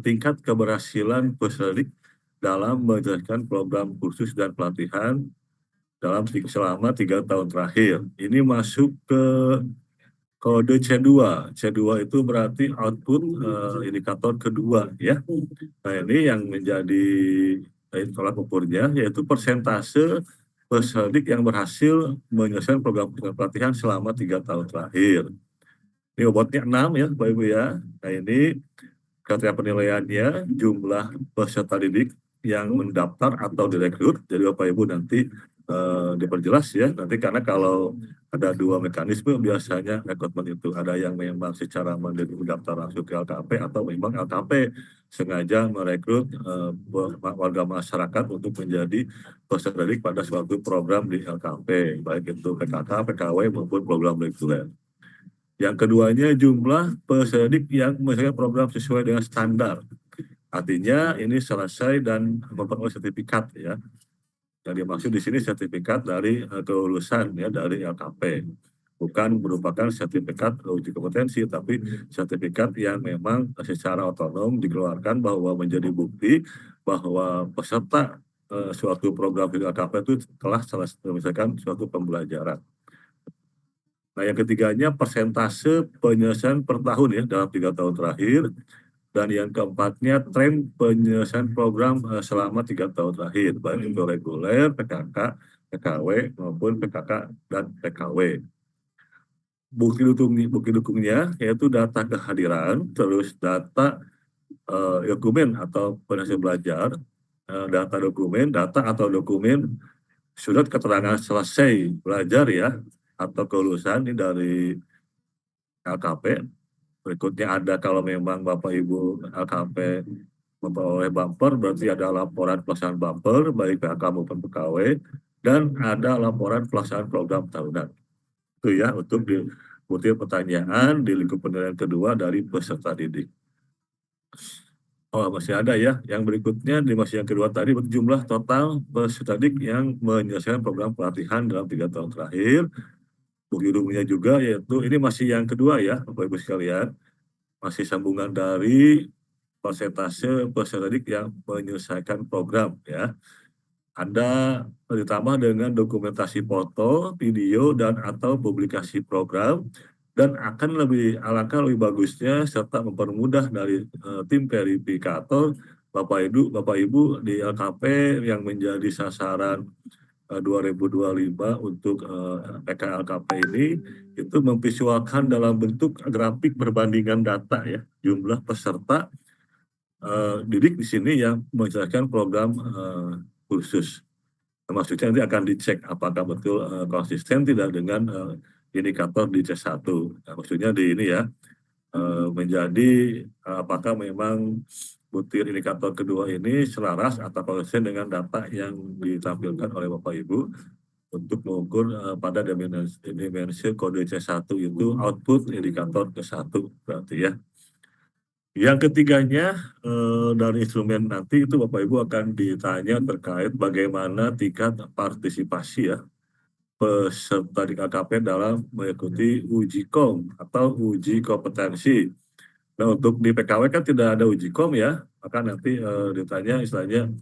tingkat keberhasilan peserta didik dalam menjalankan program kursus dan pelatihan selama 3 tahun terakhir. Ini masuk ke kode C2. C2 itu berarti output indikator kedua ya. Nah ini yang menjadi tolak ukurnya yaitu persentase peserta didik yang berhasil menyelesaikan program pelatihan selama 3 tahun terakhir. Ini bobotnya 6 ya Bapak Ibu ya. Nah ini kriteria penilaiannya jumlah peserta didik yang mendaftar atau direkrut. Jadi Bapak Ibu nanti diperjelas ya nanti karena kalau ada 2 mekanisme biasanya rekrutmen itu ada yang memang secara mandiri mendaftar langsung ke LKP atau memang LKP sengaja merekrut warga masyarakat untuk menjadi peserta didik pada suatu program di LKP baik itu PKK, PKW maupun program reguler. Yang keduanya jumlah peserta didik yang menyelesaikan program sesuai dengan standar. Artinya ini selesai dan memperoleh sertifikat ya. Yang dimaksud di sini sertifikat dari kelulusan ya dari LKP. Bukan merupakan sertifikat uji kompetensi, tapi sertifikat yang memang secara otonom dikeluarkan bahwa menjadi bukti bahwa peserta suatu program di LKP itu telah menyelesaikan suatu pembelajaran. Nah yang ketiganya persentase penyelesaian per tahun ya dalam 3 tahun terakhir. Dan yang keempatnya tren penyelesaian program selama 3 tahun terakhir, baik itu reguler, PKK, PKW maupun PKK dan PKW. Bukti dukungnya yaitu data kehadiran, terus data dokumen atau penhasil belajar, data atau dokumen surat keterangan selesai belajar ya atau kelulusan ini dari LKP. Berikutnya ada kalau memang Bapak Ibu LKP memperoleh bumper berarti ada laporan pelaksanaan bumper baik PKK maupun PKW dan ada laporan pelaksanaan program tahunan. Itu ya untuk dibutir pertanyaan di lingkup penilaian kedua dari peserta didik. Oh masih ada ya. Yang berikutnya di masih yang kedua tadi jumlah total peserta didik yang menyelesaikan program pelatihan dalam 3 tahun terakhir. Bukti dukungnya juga yaitu ini masih yang kedua ya Bapak Ibu sekalian. Masih sambungan dari persentase peserta didik yang menyelesaikan program ya. Ada ditambah dengan dokumentasi foto, video dan atau publikasi program dan akan alangkah lebih bagusnya serta mempermudah dari tim verifikator Bapak Ibu di LKP yang menjadi sasaran 2025 untuk PKLKP ini itu memvisualkan dalam bentuk grafik perbandingan data ya jumlah peserta didik di sini yang menjalankan program kursus. Maksudnya nanti akan dicek apakah betul konsisten tidak dengan indikator di C1. Nah, maksudnya di ini ya menjadi apakah memang butir indikator kedua ini selaras atau konsisten dengan data yang ditampilkan oleh Bapak Ibu untuk mengukur pada dimensi kode C1 itu output indikator ke-1 berarti ya. Yang ketiganya dari instrumen nanti itu Bapak Ibu akan ditanya terkait bagaimana tingkat partisipasi ya peserta di KKP dalam mengikuti uji kom atau uji kompetensi. Nah untuk di PKW kan tidak ada uji kom ya, maka nanti ditanya istilahnya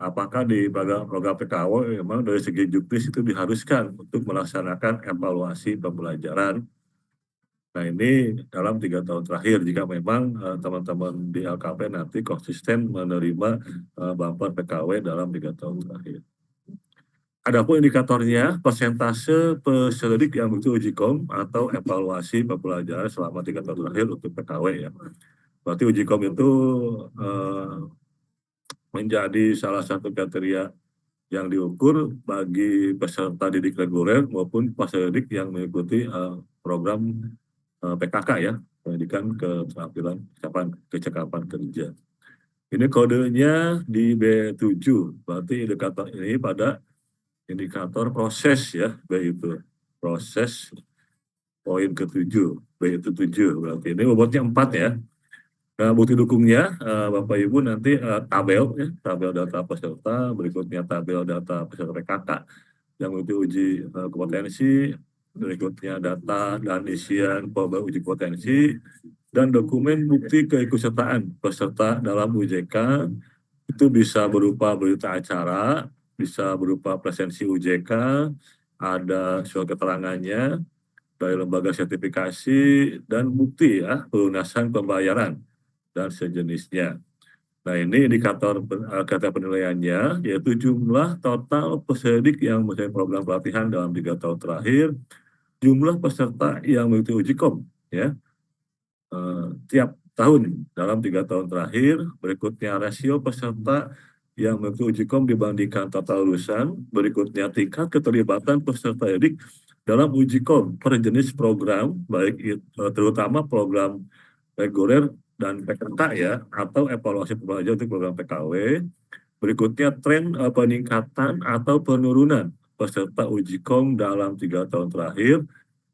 apakah di program PKW memang dari segi juknis itu diharuskan untuk melaksanakan evaluasi pembelajaran. Nah ini dalam 3 tahun terakhir jika memang teman-teman di LKP nanti konsisten menerima bumper PKW dalam 3 tahun terakhir. Adapun indikatornya, persentase peserta didik yang mengikuti uji kom atau evaluasi pembelajaran selama 3 tahun terakhir untuk PKW ya. Berarti uji kom itu menjadi salah satu kriteria yang diukur bagi peserta didik reguler maupun peserta didik yang mengikuti program PKK ya, pendidikan keterampilan kecakapan kerja. Ini kodenya di B7, berarti indikator ini pada indikator proses ya, B itu proses poin ke-7, B itu 7, berarti ini bobotnya 4 ya. Nah, bukti dukungnya Bapak Ibu nanti tabel ya, tabel data peserta, berikutnya tabel data peserta PKK yang untuk uji kompetensi, berikutnya data dan isian program uji kompetensi, dan dokumen bukti keikutsertaan peserta dalam UJK. Itu bisa berupa berita acara, bisa berupa presensi UJK, ada surat keterangannya dari lembaga sertifikasi, dan bukti ya pelunasan pembayaran dan sejenisnya. Nah, ini indikator kata penilaiannya, yaitu jumlah total peserta didik yang mengikuti program pelatihan dalam 3 tahun terakhir, jumlah peserta yang mengikuti uji kom ya tiap tahun dalam 3 tahun terakhir, berikutnya rasio peserta yang mengikuti uji kom dibandingkan total lulusan, berikutnya tingkat keterlibatan peserta didik dalam uji kom per jenis program, baik terutama program reguler dan PKK ya, atau evaluasi pembelajaran untuk program PKW. Berikutnya tren peningkatan atau penurunan peserta uji kom dalam 3 tahun terakhir.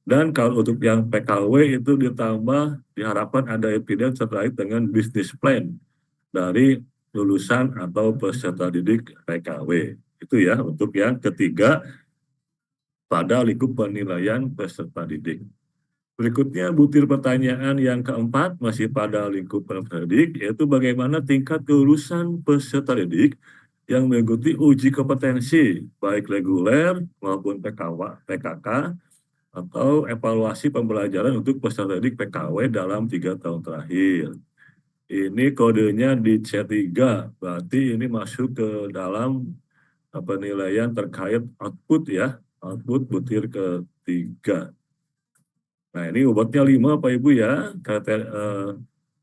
Dan kalau untuk yang PKW itu ditambah diharapkan ada evidence terkait dengan business plan dari lulusan atau peserta didik PKW. Itu ya untuk yang ketiga pada lingkup penilaian peserta didik. Berikutnya butir pertanyaan yang keempat masih pada lingkup peserta didik, yaitu bagaimana tingkat kelulusan peserta didik yang mengikuti uji kompetensi baik reguler maupun PKK atau evaluasi pembelajaran untuk peserta didik PKW dalam 3 tahun terakhir. Ini kodenya di C3, berarti ini masuk ke dalam penilaian terkait output ya, output butir ketiga. Nah, ini bobotnya 5 Pak Ibu ya,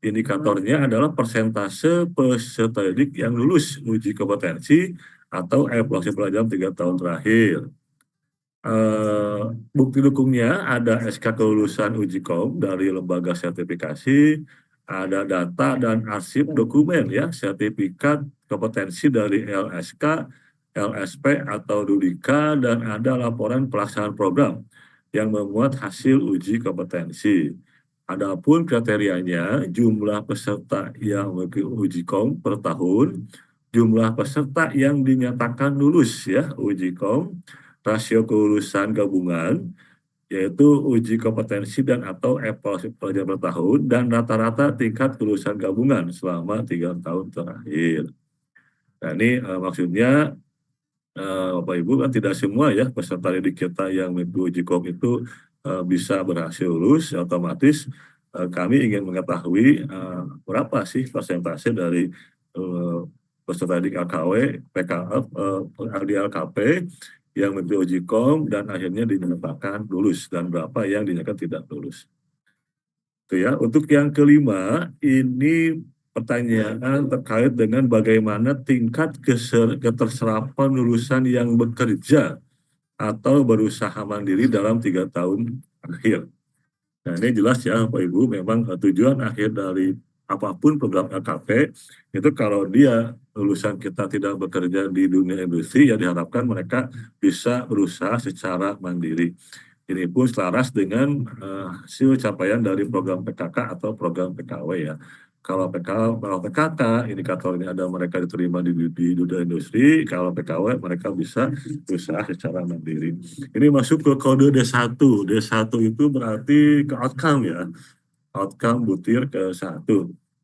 indikatornya adalah persentase peserta didik yang lulus uji kompetensi atau evaluasi pelajaran 3 tahun terakhir. Bukti dukungnya ada SK kelulusan uji kom dari lembaga sertifikasi, ada data dan arsip dokumen ya, sertifikat kompetensi dari LSK, LSP atau Dudika, dan ada laporan pelaksanaan program yang memuat hasil uji kompetensi. Adapun kriterianya jumlah peserta yang mengikuti uji kom per tahun, jumlah peserta yang dinyatakan lulus ya uji kom, rasio kelulusan gabungan, yaitu uji kompetensi dan atau evaluasi pelajaran per tahun, dan rata-rata tingkat kelulusan gabungan selama 3 tahun terakhir. Nah, ini maksudnya Bapak Ibu kan tidak semua ya peserta didik kita yang mengikuti uji kom itu bisa berhasil lulus, otomatis kami ingin mengetahui berapa sih persentase dari peserta didik AKW, PKF, LDLKP yang mengikuti uji kom dan akhirnya dinyatakan lulus, dan berapa yang dinyatakan tidak lulus. Itu ya. Untuk yang kelima, ini pertanyaan terkait dengan bagaimana tingkat keterserapan lulusan yang bekerja atau berusaha mandiri dalam 3 tahun akhir. Nah, ini jelas ya Bapak Ibu, memang tujuan akhir dari apapun program LKP itu kalau dia lulusan kita tidak bekerja di dunia industri, ya diharapkan mereka bisa berusaha secara mandiri. Ini pun selaras dengan hasil capaian dari program PKK atau program PKW ya. Kalau PKK indikatornya ada mereka diterima di dunia industri, kalau PKW mereka bisa berusaha secara mandiri. Ini masuk ke kode D1. D1 itu berarti ke outcome ya. Outcome butir ke-1.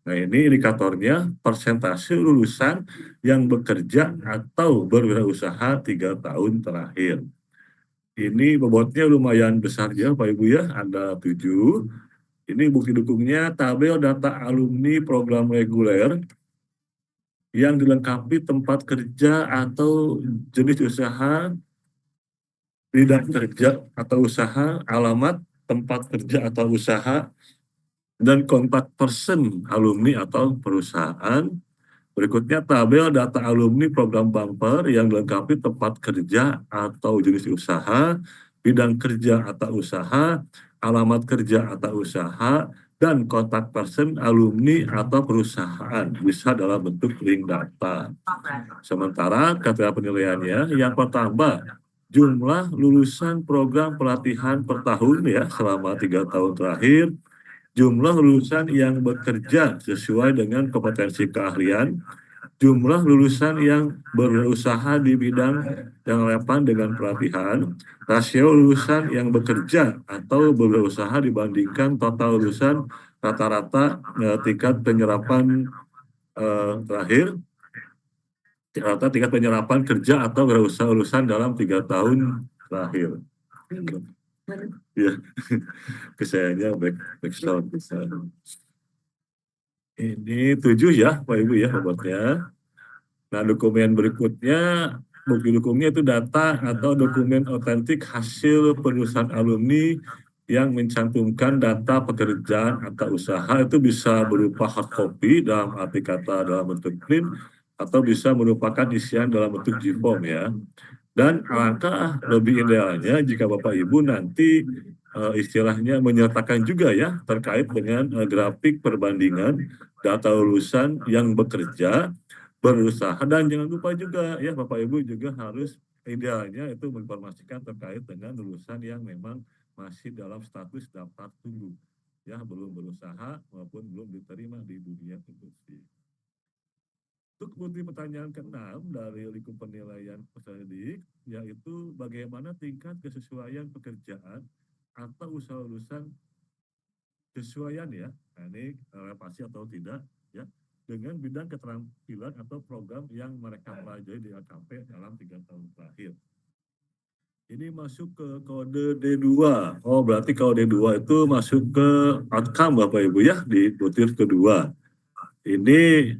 Nah, ini indikatornya persentase lulusan yang bekerja atau berwirausaha 3 tahun terakhir. Ini bobotnya lumayan besar ya Pak Ibu ya, ada 7. Ini bukti dukungnya tabel data alumni program reguler yang dilengkapi tempat kerja atau jenis usaha bidang kerja atau usaha, alamat tempat kerja atau usaha, dan kontak person alumni atau perusahaan. Berikutnya tabel data alumni program bumper yang dilengkapi tempat kerja atau jenis usaha, bidang kerja atau usaha, alamat kerja atau usaha, dan kontak person alumni atau perusahaan bisa dalam bentuk link data. Sementara kriteria penilaiannya yang pertama, jumlah lulusan program pelatihan per tahun ya selama 3 tahun terakhir, jumlah lulusan yang bekerja sesuai dengan kompetensi keahlian, jumlah lulusan yang berusaha di bidang yang relevan dengan pelatihan, rasio lulusan yang bekerja atau berusaha dibandingkan total lulusan rata-rata tingkat penyerapan terakhir, rata tingkat penyerapan kerja atau berusaha lulusan dalam 3 tahun terakhir. Ya, kesayangnya backsound. Ini 7 ya, Pak Ibu ya, obatnya. Nah, dokumen berikutnya, bukti dukungnya itu data atau dokumen otentik hasil penulisan alumni yang mencantumkan data pekerjaan atau usaha. Itu bisa berupa hard copy dalam arti kata dalam bentuk print, atau bisa merupakan isian dalam bentuk G-form ya. Dan alangkah lebih idealnya jika Bapak Ibu nanti istilahnya menyertakan juga ya terkait dengan grafik perbandingan data lulusan yang bekerja, berusaha, dan jangan lupa juga ya Bapak Ibu juga harus idealnya itu menginformasikan terkait dengan lulusan yang memang masih dalam status daftar tunggu ya, belum berusaha maupun belum diterima di dunia industri. Untuk multi pertanyaan ke-6 dari lingkup penilaian peserta didik, yaitu bagaimana tingkat kesesuaian pekerjaan atau usaha lulusan kesesuaian ya, nah, ini relevansi atau tidak ya, dengan bidang keterampilan atau program yang mereka pelajari di AKP dalam 3 tahun terakhir. Ini masuk ke kode D2. Oh, berarti kode D2 itu masuk ke outcome Bapak Ibu ya, di butir kedua. Ini